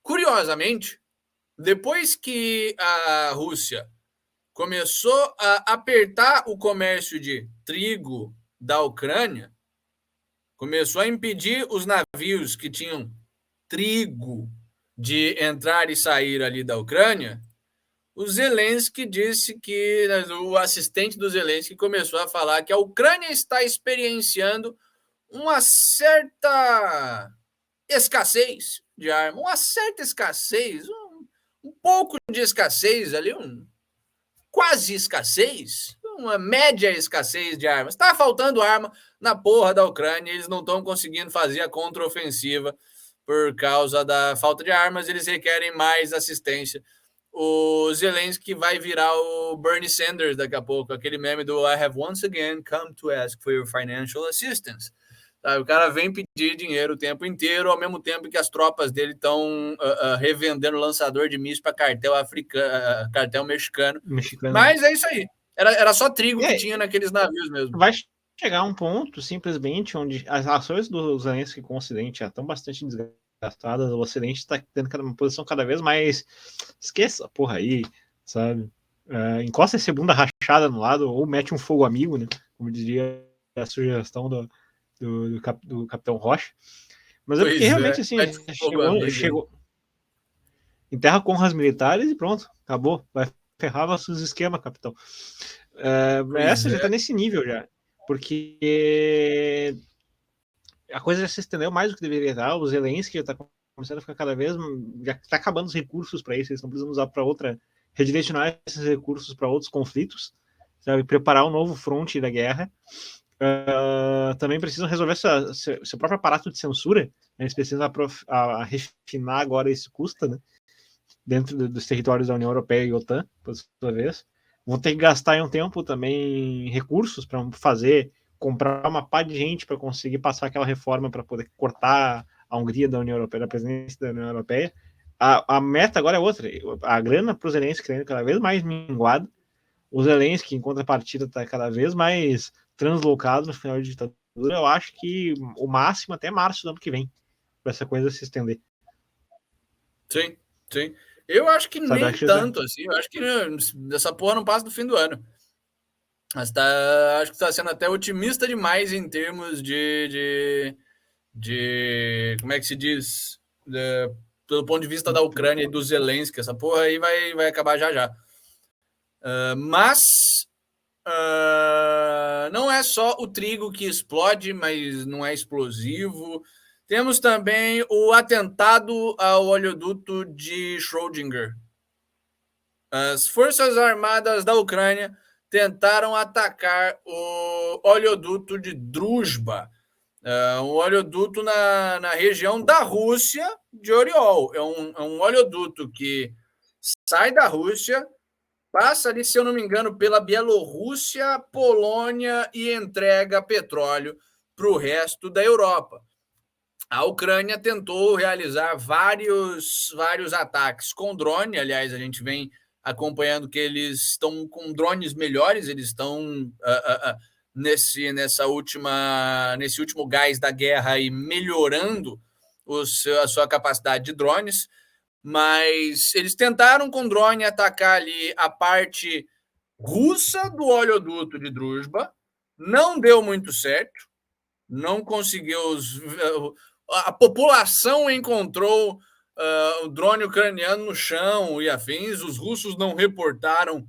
Curiosamente, depois que a Rússia começou a apertar o comércio de trigo da Ucrânia, começou a impedir os navios que tinham trigo de entrar e sair ali da Ucrânia, o Zelensky disse que o assistente do Zelensky começou a falar que a Ucrânia está experienciando uma certa escassez de arma, uma certa escassez, um pouco de escassez ali, quase escassez, uma média escassez de armas. Está faltando arma na porra da Ucrânia, eles não estão conseguindo fazer a contraofensiva por causa da falta de armas, eles requerem mais assistência. O Zelensky vai virar o Bernie Sanders daqui a pouco, aquele meme do I have once again come to ask for your financial assistance. Sabe, o cara vem pedir dinheiro o tempo inteiro, ao mesmo tempo que as tropas dele estão revendendo lançador de mísseis para cartel africano, cartel mexicano. Mas é isso aí. Era só trigo que tinha naqueles navios mesmo. Vai chegar um ponto, simplesmente, onde as ações do Zelensky com o Ocidente já estão bastante desgastadas, o Ocidente está tendo uma posição cada vez mais... Esqueça a porra aí, sabe? Encosta essa bunda rachada no lado, ou mete um fogo amigo, né? Como diria a sugestão do Capitão Rocha. Mas é porque realmente, assim, chegou... Enterra com as militares e pronto, acabou. Vai ferrar nossos esquemas, capitão. Essa já tá nesse nível já. Porque a coisa já se estendeu mais do que deveria estar. O Zelensky já tá começando a ficar cada vez... Já tá acabando os recursos para isso. Eles estão precisando usar para outra... Redirecionar esses recursos para outros conflitos. Sabe? Preparar um novo fronte da guerra. Também precisam resolver seu próprio aparato de censura. Eles precisam refinar agora esse custo, né? Dentro dos territórios da União Europeia e OTAN, por sua vez. Vão ter que gastar em um tempo também recursos para comprar uma pá de gente para conseguir passar aquela reforma para poder cortar a Hungria da União Europeia, da presidência da União Europeia. A meta agora é outra. A grana para o Zelensky está cada vez mais minguada. O Zelensky, em contrapartida, está cada vez mais translocado no final de ditadura. Eu acho que o máximo até março do ano que vem, para essa coisa se estender. Sim, sim. Eu acho que nem tanto, assim. Eu acho que essa porra não passa do fim do ano. Mas acho que está sendo até otimista demais em termos de como é que se diz? Pelo ponto de vista da Ucrânia e do Zelensky. Essa porra aí vai acabar já. Mas não é só o trigo que explode, mas não é explosivo. Temos também o atentado ao oleoduto de Schrödinger. As Forças Armadas da Ucrânia tentaram atacar o oleoduto de Druzhba, um oleoduto na região da Rússia de Oriol. É um oleoduto que sai da Rússia, passa ali, se eu não me engano, pela Bielorrússia, Polônia e entrega petróleo para o resto da Europa. A Ucrânia tentou realizar vários ataques com drone. Aliás, a gente vem acompanhando que eles estão com drones melhores, eles estão nesse último gás da guerra e melhorando a sua capacidade de drones, mas eles tentaram com drone atacar ali a parte russa do oleoduto de Druzhba, não deu muito certo, não conseguiu... A população encontrou o drone ucraniano no chão e afins. Os russos não reportaram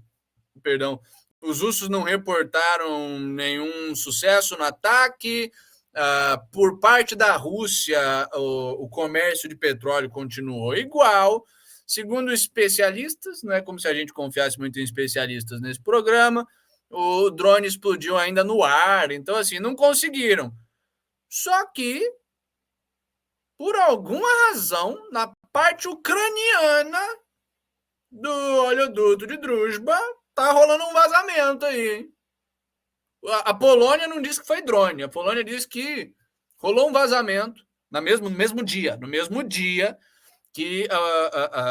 nenhum sucesso no ataque. Por parte da Rússia, o comércio de petróleo continuou igual. Segundo especialistas, não é como se a gente confiasse muito em especialistas nesse programa, o drone explodiu ainda no ar. Então, assim, não conseguiram. Só que, por alguma razão, na parte ucraniana do oleoduto de Druzhba, tá rolando um vazamento aí. A Polônia não disse que foi drone. A Polônia disse que rolou um vazamento no mesmo dia que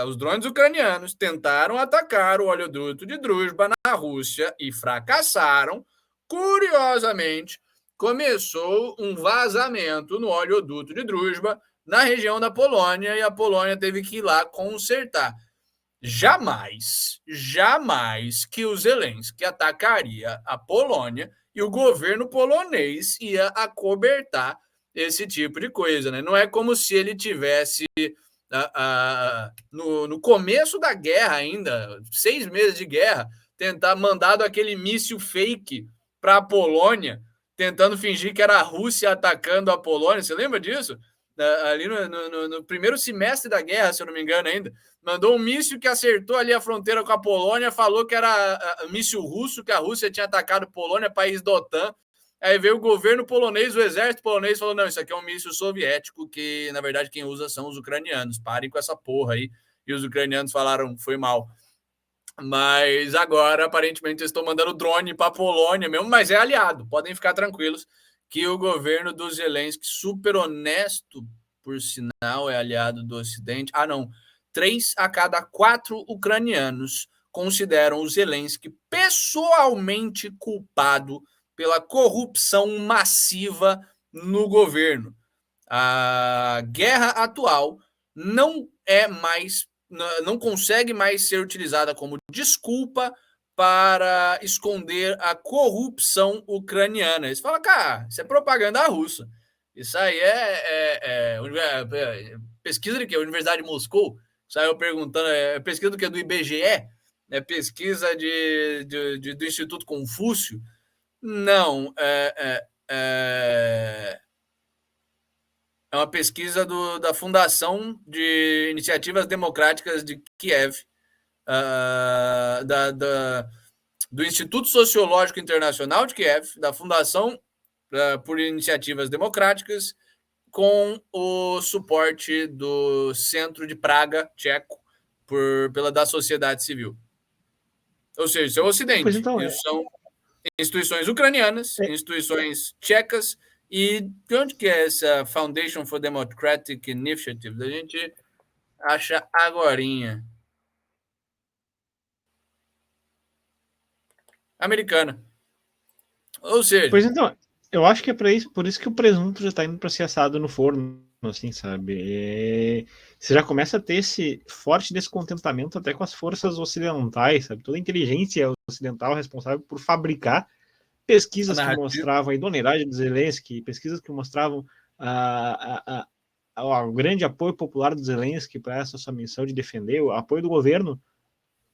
os drones ucranianos tentaram atacar o oleoduto de Druzhba na Rússia e fracassaram curiosamente, começou um vazamento no oleoduto de Druzhba, na região da Polônia, e a Polônia teve que ir lá consertar. Jamais que o Zelensky atacaria a Polônia e o governo polonês ia acobertar esse tipo de coisa, né? Não é como se ele tivesse no começo da guerra ainda, 6 meses de guerra, tentar mandado aquele míssil fake para a Polônia, tentando fingir que era a Rússia atacando a Polônia. Você lembra disso? Ali no primeiro semestre da guerra, se eu não me engano ainda, mandou um míssil que acertou ali a fronteira com a Polônia, falou que era míssil russo, que a Rússia tinha atacado a Polônia, país da OTAN. Aí veio o governo polonês, o exército polonês falou, não, isso aqui é um míssil soviético, que na verdade quem usa são os ucranianos, parem com essa porra aí. E os ucranianos falaram, foi mal. Mas agora, aparentemente, eles estão mandando drone para a Polônia mesmo, mas é aliado, podem ficar tranquilos que o governo do Zelensky, super honesto, por sinal, é aliado do Ocidente. Ah, não, 3 a cada 4 ucranianos consideram o Zelensky pessoalmente culpado pela corrupção massiva no governo. A guerra atual não consegue mais ser utilizada como desculpa para esconder a corrupção ucraniana. Eles falam, cara, isso é propaganda russa. Isso aí é pesquisa de quê? Universidade de Moscou? Saiu perguntando, é pesquisa do que? Do IBGE? É pesquisa do Instituto Confúcio? Não, é uma pesquisa da Fundação de Iniciativas Democráticas de Kiev, do Instituto Sociológico Internacional de Kiev, da Fundação por Iniciativas Democráticas, com o suporte do Centro de Praga tcheco, da sociedade civil. Ou seja, isso é o Ocidente. Então, isso são instituições ucranianas, instituições tchecas. E de onde que é essa Foundation for Democratic Initiatives? A gente acha agorinha. Americana. Ou seja... Pois então, eu acho que é por isso que o presunto já está indo para ser assado no forno, assim, sabe? Você já começa a ter esse forte descontentamento até com as forças ocidentais, sabe? Toda a inteligência ocidental responsável por fabricar pesquisas que mostravam a idoneidade do Zelensky, pesquisas que mostravam o grande apoio popular do Zelensky para essa sua missão de defender, o apoio do governo,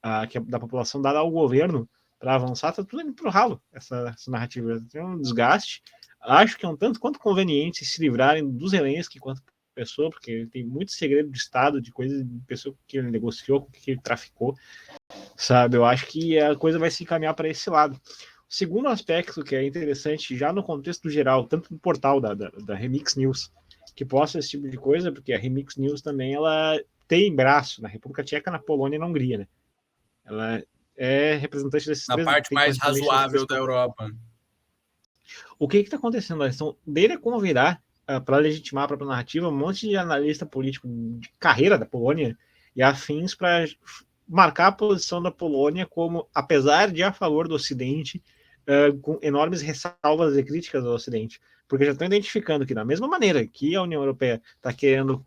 da população dada ao governo para avançar, está tudo indo para o ralo, essa narrativa. Tem um desgaste. Acho que é um tanto quanto conveniente se livrarem do Zelensky enquanto pessoa, porque ele tem muito segredo de Estado, de coisas de pessoa que ele negociou, que ele traficou, sabe? Eu acho que a coisa vai se encaminhar para esse lado. O segundo aspecto que é interessante, já no contexto geral, tanto no portal da Remix News, que posta esse tipo de coisa, porque a Remix News também ela tem braço na República Tcheca, na Polônia e na Hungria, né? Ela é representante desses na parte mais razoável da Europa. O que está acontecendo? Eles estão dele a convidar para legitimar a própria narrativa um monte de analista político de carreira da Polônia e afins para marcar a posição da Polônia como, apesar de a favor do Ocidente, com enormes ressalvas e críticas ao Ocidente, porque já estão identificando que, da mesma maneira que a União Europeia está querendo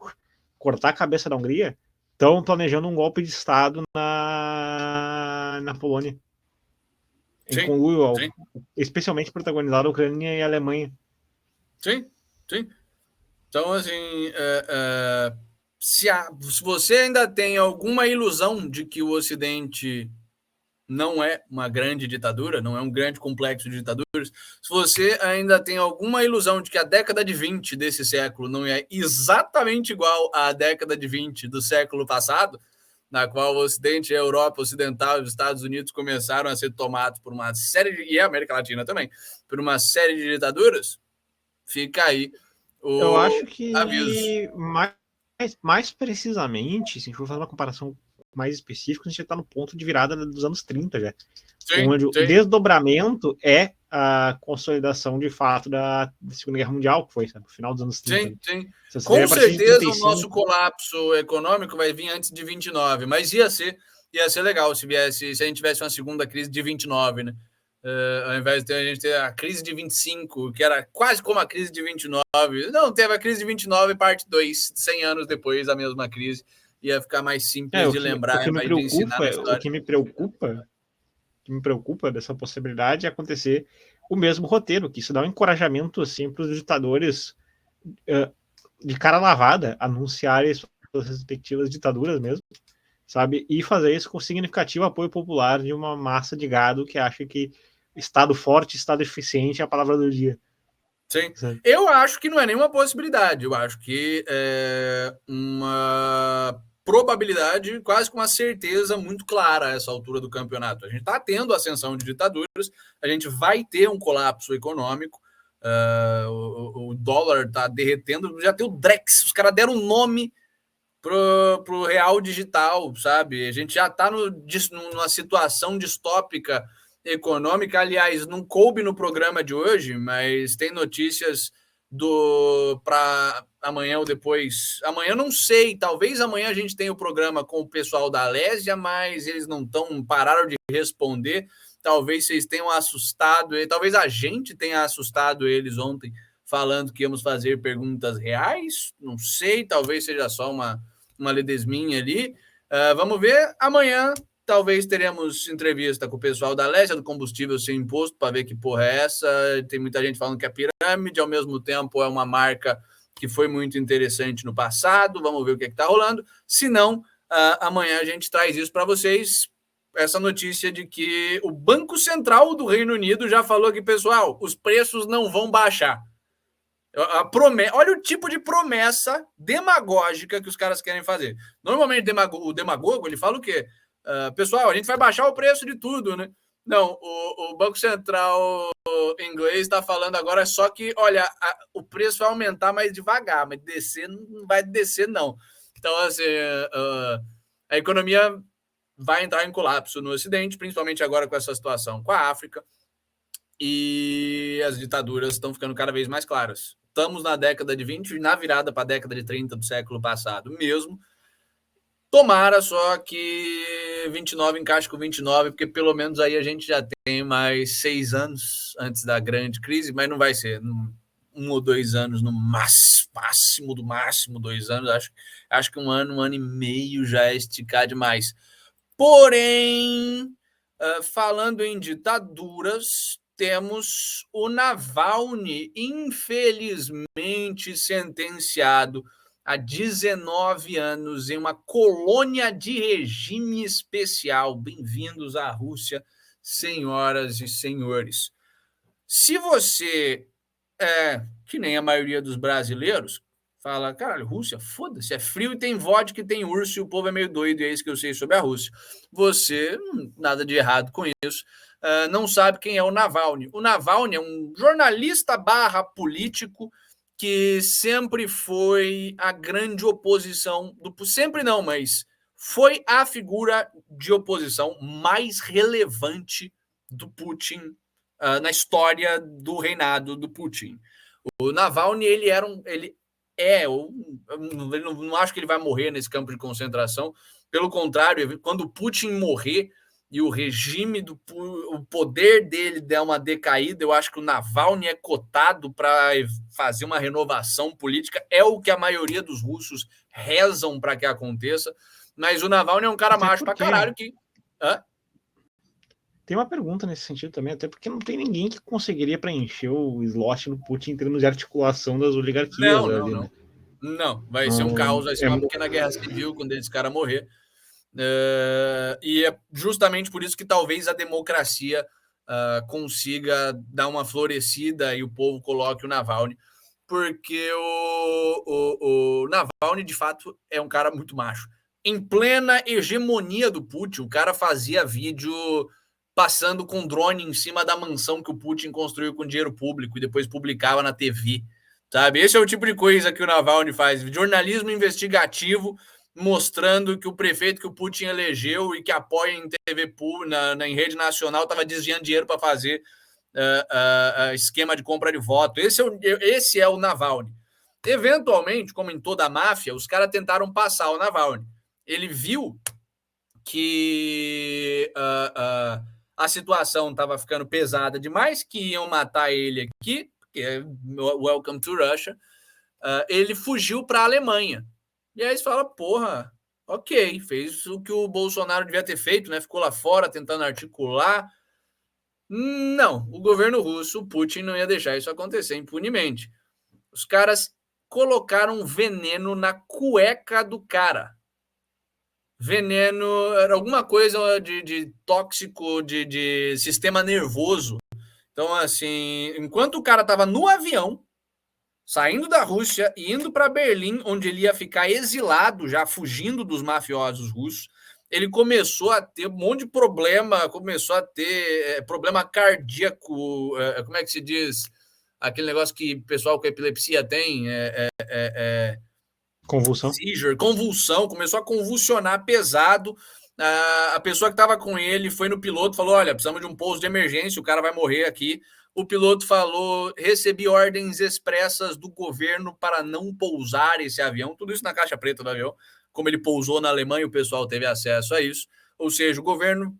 cortar a cabeça da Hungria, estão planejando um golpe de Estado na Polônia, em conluio, especialmente protagonizado a Ucrânia e a Alemanha. Sim. Então, assim, se você ainda tem alguma ilusão de que o Ocidente não é uma grande ditadura, não é um grande complexo de ditaduras, se você ainda tem alguma ilusão de que a década de 20 desse século não é exatamente igual à década de 20 do século passado, na qual o Ocidente, a Europa Ocidental e os Estados Unidos começaram a ser tomados por uma série e a América Latina também, por uma série de ditaduras, fica aí o Eu acho que aviso. mais precisamente, se a gente for fazer uma comparação mais específica, a gente já está no ponto de virada dos anos 30 já. Onde o desdobramento é a consolidação de fato da Segunda Guerra Mundial, que foi no final dos anos 30. Sim. Com certeza o nosso colapso econômico vai vir antes de 29, mas ia ser legal se a gente tivesse uma segunda crise de 29, né? Ao invés de a gente ter a crise de 25, que era quase como a crise de 29. Não, teve a crise de 29, parte 2, 100 anos depois, a mesma crise. Ia ficar mais simples de lembrar me e de ensinar na preocupa, história. o que me preocupa dessa possibilidade é acontecer o mesmo roteiro, que isso dá um encorajamento assim, para os ditadores de cara lavada anunciarem suas respectivas ditaduras mesmo, sabe? E fazer isso com significativo apoio popular de uma massa de gado que acha que Estado forte, Estado eficiente é a palavra do dia. Sim. Eu acho que não é nenhuma possibilidade. Eu acho que é uma probabilidade, quase com uma certeza muito clara a essa altura do campeonato. A gente está tendo ascensão de ditaduras, a gente vai ter um colapso econômico, o dólar está derretendo, já tem o Drex, os caras deram um nome pro real digital, sabe? A gente já está numa situação distópica econômica. Aliás, não coube no programa de hoje, mas tem notícias para amanhã ou depois. Amanhã não sei, talvez amanhã a gente tenha o programa com o pessoal da Alésia, mas eles pararam de responder. Talvez vocês tenham assustado, talvez a gente tenha assustado eles ontem falando que íamos fazer perguntas reais. Não sei, talvez seja só uma ledesminha ali. Vamos ver. Amanhã talvez teremos entrevista com o pessoal da Lésia, do combustível sem imposto, para ver que porra é essa. Tem muita gente falando que é pirâmide, ao mesmo tempo é uma marca que foi muito interessante no passado. Vamos ver o que está rolando. Se não, amanhã a gente traz isso para vocês. Essa notícia de que o Banco Central do Reino Unido já falou que, pessoal, os preços não vão baixar. Olha o tipo de promessa demagógica que os caras querem fazer. Normalmente o demagogo ele fala o quê? Pessoal, a gente vai baixar o preço de tudo, né? Não, o Banco Central inglês está falando agora só que, olha, o preço vai aumentar mais devagar, mas descer não vai descer, não. Então, assim, a economia vai entrar em colapso no Ocidente, principalmente agora com essa situação com a África, e as ditaduras estão ficando cada vez mais claras. Estamos na década de 20, na virada para a década de 30 do século passado mesmo. Tomara só que 29 encaixe com 29, porque pelo menos aí a gente já tem mais 6 anos antes da grande crise, mas não vai ser 1 ou 2 anos no máximo, do máximo 2 anos. Acho que um ano e meio já é esticar demais. Porém, falando em ditaduras, temos o Navalny, infelizmente sentenciado a 19 anos em uma colônia de regime especial. Bem-vindos à Rússia, senhoras e senhores. Se você que nem a maioria dos brasileiros, fala, caralho, Rússia, foda-se, é frio e tem vodka e tem urso e o povo é meio doido, e é isso que eu sei sobre a Rússia. Você, nada de errado com isso, não sabe quem é o Navalny. O Navalny é um jornalista barra político que sempre foi a grande oposição, sempre não, mas foi a figura de oposição mais relevante do Putin na história do reinado do Putin. O Navalny, eu não acho que ele vai morrer nesse campo de concentração. Pelo contrário, quando o Putin morrer e o regime o poder dele der uma decaída, eu acho que o Navalny é cotado para fazer uma renovação política. É o que a maioria dos russos rezam para que aconteça. Mas o Navalny é um cara macho pra caralho que... Tem uma pergunta nesse sentido também, até porque não tem ninguém que conseguiria preencher o slot no Putin em termos de articulação das oligarquias. Não, vai ser um caos, vai ser uma pequena guerra civil quando esse cara morrer. E é justamente por isso que talvez a democracia consiga dar uma florescida e o povo coloque o Navalny, porque o Navalny, de fato, é um cara muito macho. Em plena hegemonia do Putin, o cara fazia vídeo passando com drone em cima da mansão que o Putin construiu com dinheiro público e depois publicava na TV, sabe? Esse é o tipo de coisa que o Navalny faz, jornalismo investigativo, mostrando que o prefeito que o Putin elegeu e que apoia em TV pública, em rede nacional, estava desviando dinheiro para fazer esquema de compra de voto. Esse é o Navalny. Eventualmente, como em toda a máfia, os caras tentaram passar o Navalny. Ele viu que a situação estava ficando pesada demais, que iam matar ele aqui, que é Welcome to Russia, ele fugiu para a Alemanha. E aí você fala, porra, ok, fez o que o Bolsonaro devia ter feito, né? Ficou lá fora tentando articular. Não, o governo russo, o Putin, não ia deixar isso acontecer impunemente. Os caras colocaram veneno na cueca do cara. Veneno, era alguma coisa de tóxico, de sistema nervoso. Então, assim, enquanto o cara estava no avião, saindo da Rússia e indo para Berlim, onde ele ia ficar exilado, já fugindo dos mafiosos russos, ele começou a ter um monte de problema, começou a ter problema cardíaco, como é que se diz? Aquele negócio que o pessoal com epilepsia tem, Convulsão. seizure, convulsão, começou a convulsionar pesado. A pessoa que estava com ele foi no piloto, falou, olha, precisamos de um pouso de emergência, o cara vai morrer aqui. O piloto falou, recebi ordens expressas do governo para não pousar esse avião, tudo isso na caixa preta do avião. Como ele pousou na Alemanha, o pessoal teve acesso a isso. Ou seja, o governo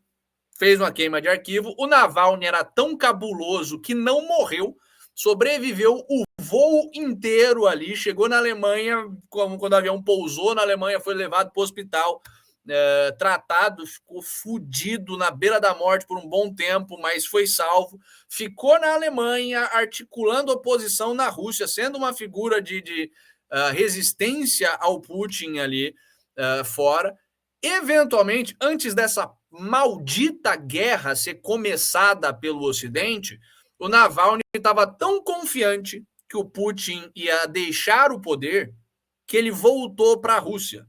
fez uma queima de arquivo. O Navalny era tão cabuloso que não morreu, sobreviveu o voo inteiro ali, chegou na Alemanha, quando o avião pousou na Alemanha, foi levado para o hospital, tratado, ficou fudido na beira da morte por um bom tempo, mas foi salvo, ficou na Alemanha articulando oposição na Rússia, sendo uma figura de resistência ao Putin ali fora. Eventualmente, antes dessa maldita guerra ser começada pelo Ocidente, o Navalny estava tão confiante que o Putin ia deixar o poder que ele voltou para a Rússia.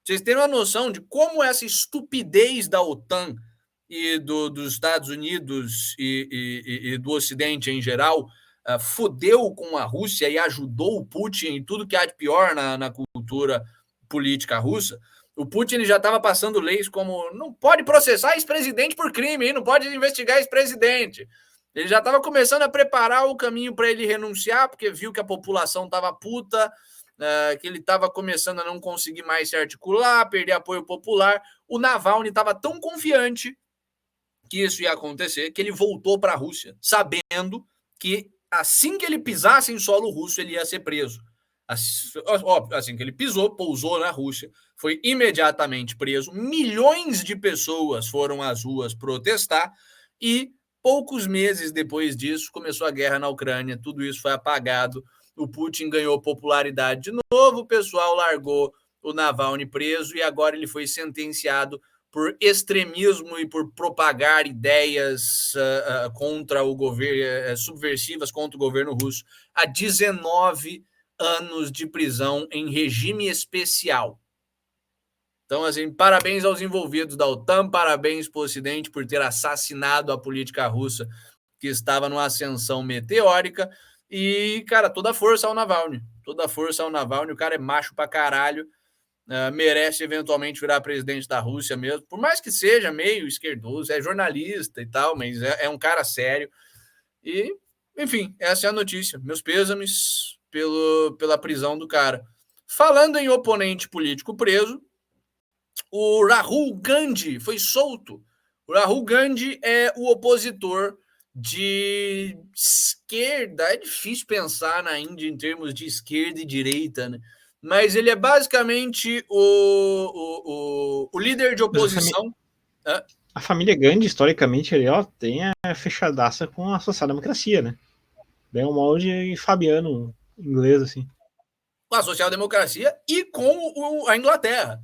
Vocês terem uma noção de como essa estupidez da OTAN e dos Estados Unidos e do Ocidente em geral fodeu com a Rússia e ajudou o Putin em tudo que há de pior na cultura política russa. O Putin ele já estava passando leis como não pode processar ex-presidente por crime, hein? Não pode investigar ex-presidente. Ele já estava começando a preparar o caminho para ele renunciar, porque viu que a população estava puta, que ele estava começando a não conseguir mais se articular, perder apoio popular. O Navalny estava tão confiante que isso ia acontecer, que ele voltou para a Rússia, sabendo que assim que ele pisasse em solo russo, ele ia ser preso. Assim que ele pousou na Rússia, foi imediatamente preso. Milhões de pessoas foram às ruas protestar e poucos meses depois disso começou a guerra na Ucrânia, tudo isso foi apagado, o Putin ganhou popularidade de novo, o pessoal largou o Navalny preso e agora ele foi sentenciado por extremismo e por propagar ideias contra o governo, subversivas contra o governo russo, a 19 anos de prisão em regime especial. Então, assim, parabéns aos envolvidos da OTAN, parabéns para o Ocidente por ter assassinado a política russa, que estava numa ascensão meteórica. E, cara, toda força ao Navalny. Toda força ao Navalny. O cara é macho pra caralho. Merece eventualmente virar presidente da Rússia mesmo. Por mais que seja meio esquerdoso, é jornalista e tal, mas é um cara sério. E, enfim, essa é a notícia. Meus pêsames pela prisão do cara. Falando em oponente político preso, o Rahul Gandhi foi solto. O Rahul Gandhi é o opositor de esquerda. É difícil pensar na Índia em termos de esquerda e direita, né? Mas ele é basicamente o líder de oposição. A família Gandhi, historicamente, ele, tem a fechadaça com a social-democracia, né? Bem um molde fabiano inglês, assim. Com a social-democracia e com a Inglaterra.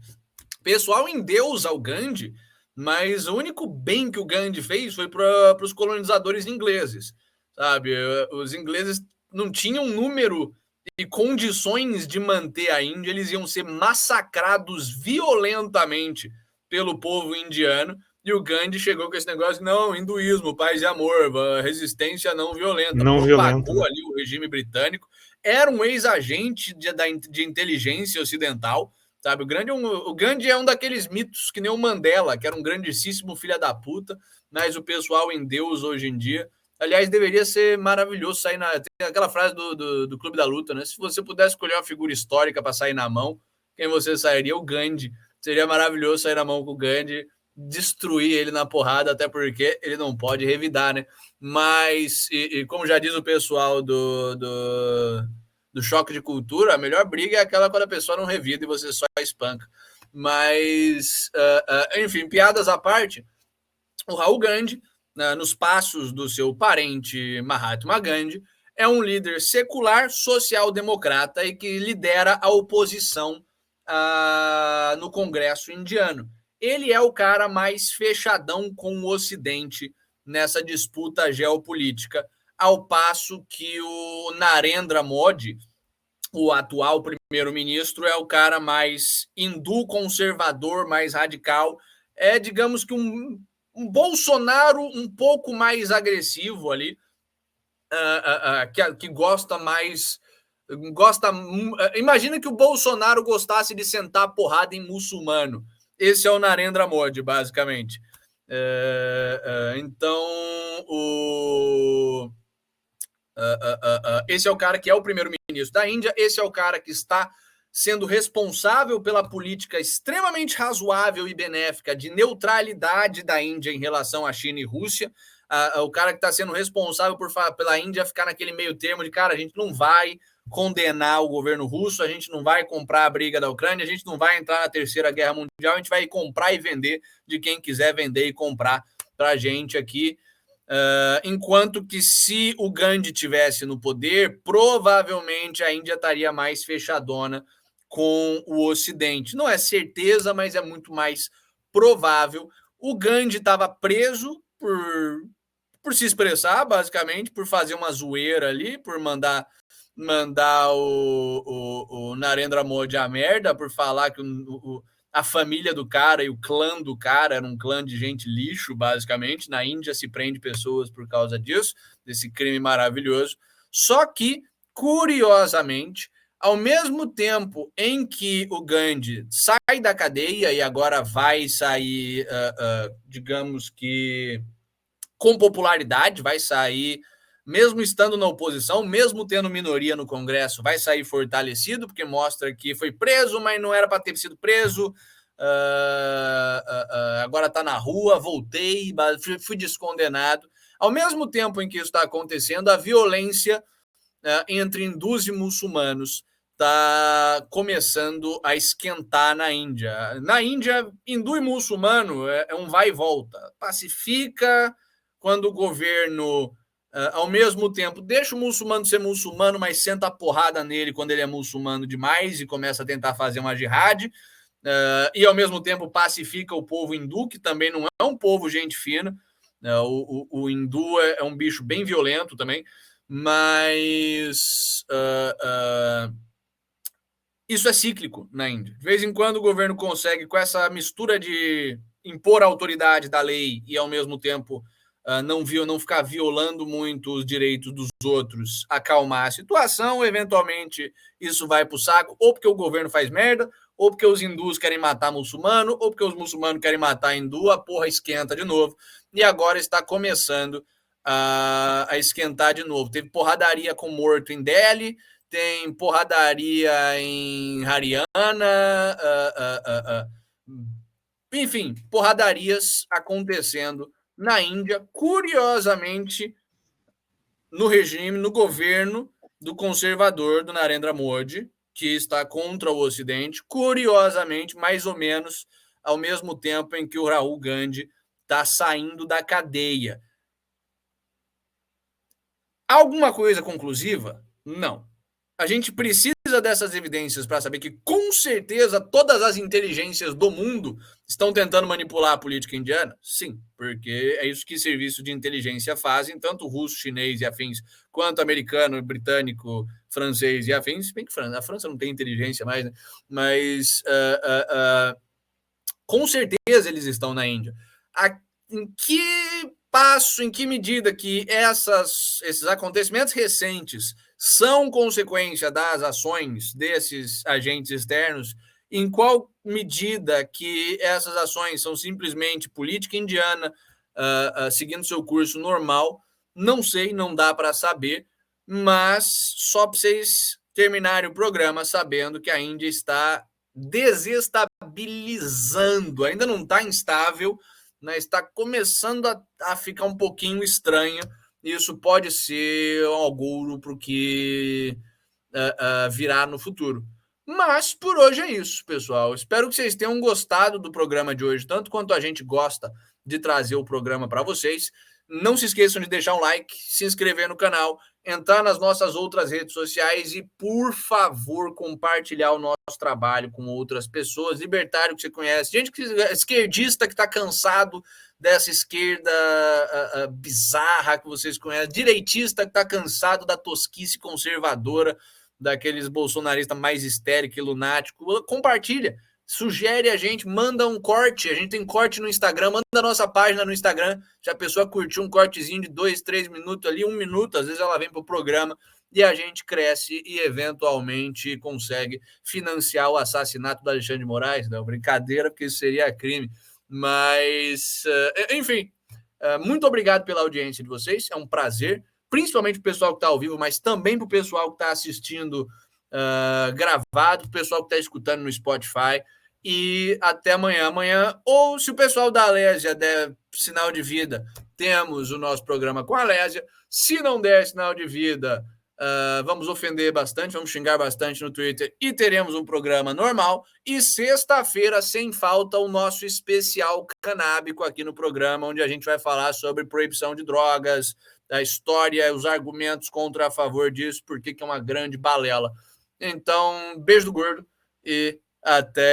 O pessoal endeusa o Gandhi, mas o único bem que o Gandhi fez foi para os colonizadores ingleses, sabe? Os ingleses não tinham número e condições de manter a Índia, eles iam ser massacrados violentamente pelo povo indiano, e o Gandhi chegou com esse negócio, não, hinduísmo, paz e amor, resistência não violenta, não propagou violenta, ali o regime britânico, era um ex-agente de inteligência ocidental, sabe? O Gandhi é um daqueles mitos que nem o Mandela, que era um grandíssimo filho da puta, mas o pessoal em Deus hoje em dia. Aliás, deveria ser maravilhoso sair na... Tem aquela frase do Clube da Luta, né? Se você pudesse escolher uma figura histórica para sair na mão, quem você sairia? O Gandhi. Seria maravilhoso sair na mão com o Gandhi. destruir ele na porrada, até porque ele não pode revidar, né? Mas, como já diz o pessoal do choque de cultura, a melhor briga é aquela quando a pessoa não revida e você só espanca. Mas, enfim, piadas à parte, o Rahul Gandhi, nos passos do seu parente Mahatma Gandhi, é um líder secular, social-democrata e que lidera a oposição no Congresso indiano. Ele é o cara mais fechadão com o Ocidente nessa disputa geopolítica, ao passo que o Narendra Modi, o atual primeiro-ministro, é o cara mais hindu conservador, mais radical. É, digamos que um Bolsonaro um pouco mais agressivo ali, que gosta mais. Imagina que o Bolsonaro gostasse de sentar porrada em muçulmano. Esse é o Narendra Modi, basicamente. Então, esse é o cara que é o primeiro-ministro da Índia, esse é o cara que está sendo responsável pela política extremamente razoável e benéfica de neutralidade da Índia em relação à China e Rússia. O cara que está sendo responsável pela Índia ficar naquele meio termo de, cara, a gente não vai condenar o governo russo, a gente não vai comprar a briga da Ucrânia, a gente não vai entrar na Terceira Guerra Mundial, a gente vai comprar e vender de quem quiser vender e comprar para a gente aqui. Enquanto que se o Gandhi tivesse no poder, provavelmente a Índia estaria mais fechadona com o Ocidente. Não é certeza, mas é muito mais provável. O Gandhi estava preso por se expressar, basicamente, por fazer uma zoeira ali, por mandar o Narendra Modi a merda, por falar que a família do cara e o clã do cara era um clã de gente lixo, basicamente. Na Índia se prende pessoas por causa disso, desse crime maravilhoso. Só que, curiosamente, ao mesmo tempo em que o Gandhi sai da cadeia e agora vai sair, digamos que com popularidade, vai sair, mesmo estando na oposição, mesmo tendo minoria no Congresso, vai sair fortalecido, porque mostra que foi preso, mas não era para ter sido preso. Agora está na rua, voltei, fui descondenado. Ao mesmo tempo em que isso está acontecendo, a violência entre hindus e muçulmanos está começando a esquentar na Índia. Na Índia, hindu e muçulmano é um vai e volta. Pacifica quando o governo, ao mesmo tempo, deixa o muçulmano ser muçulmano, mas senta a porrada nele quando ele é muçulmano demais e começa a tentar fazer uma jihad. E, ao mesmo tempo, pacifica o povo hindu, que também não é um povo gente fina. O hindu é um bicho bem violento também. Mas isso é cíclico na Índia. De vez em quando o governo consegue, com essa mistura de impor a autoridade da lei e, ao mesmo tempo, não ficar violando muito os direitos dos outros, acalmar a situação. Eventualmente, isso vai para o saco, ou porque o governo faz merda, ou porque os hindus querem matar muçulmano, ou porque os muçulmanos querem matar hindu, a porra esquenta de novo. E agora está começando a esquentar de novo. Teve porradaria com morto em Delhi, tem porradaria em Haryana, enfim, porradarias acontecendo na Índia, curiosamente, no regime, no governo do conservador do Narendra Modi, que está contra o Ocidente, curiosamente, mais ou menos ao mesmo tempo em que o Rahul Gandhi está saindo da cadeia. Alguma coisa conclusiva? Não. A gente precisa dessas evidências para saber que, com certeza, todas as inteligências do mundo estão tentando manipular a política indiana? Sim, porque é isso que serviço de inteligência fazem, tanto russo, chinês e afins, quanto americano, britânico, francês e afins. Se bem que a França não tem inteligência mais, né? Mas, com certeza, eles estão na Índia. Em que passo, em que medida que esses acontecimentos recentes são consequência das ações desses agentes externos, em qual medida que essas ações são simplesmente política indiana seguindo seu curso normal, não sei, não dá para saber, mas só para vocês terminarem o programa sabendo que a Índia está desestabilizando. Ainda não está instável, né? Está começando a ficar um pouquinho estranho. Isso pode ser um agouro para o que virá no futuro. Mas por hoje é isso, pessoal. Espero que vocês tenham gostado do programa de hoje, tanto quanto a gente gosta de trazer o programa para vocês. Não se esqueçam de deixar um like, se inscrever no canal, entrar nas nossas outras redes sociais e, por favor, compartilhar o nosso trabalho com outras pessoas. Libertário que você conhece, gente que esquerdista que está cansado dessa esquerda bizarra que vocês conhecem, direitista que está cansado da tosquice conservadora daqueles bolsonaristas mais histéricos e lunáticos. Compartilha, sugere a gente, manda um corte. A gente tem corte no Instagram, manda a nossa página no Instagram. Se a pessoa curtiu um cortezinho de 2, 3 minutos ali, 1 minuto, às vezes ela vem pro programa e a gente cresce e eventualmente consegue financiar o assassinato do Alexandre de Moraes. Não, brincadeira, porque isso seria crime. Mas, enfim, muito obrigado pela audiência de vocês. É um prazer, principalmente para o pessoal que está ao vivo, mas também para o pessoal que está assistindo gravado, para o pessoal que está escutando no Spotify. E até amanhã. Amanhã, ou se o pessoal da Alésia der sinal de vida, temos o nosso programa com a Alésia. Se não der sinal de vida, vamos ofender bastante, vamos xingar bastante no Twitter e teremos um programa normal. E sexta-feira, sem falta, o nosso especial canábico aqui no programa, onde a gente vai falar sobre proibição de drogas, a história, os argumentos contra a favor disso, porque que é uma grande balela. Então, beijo do gordo e até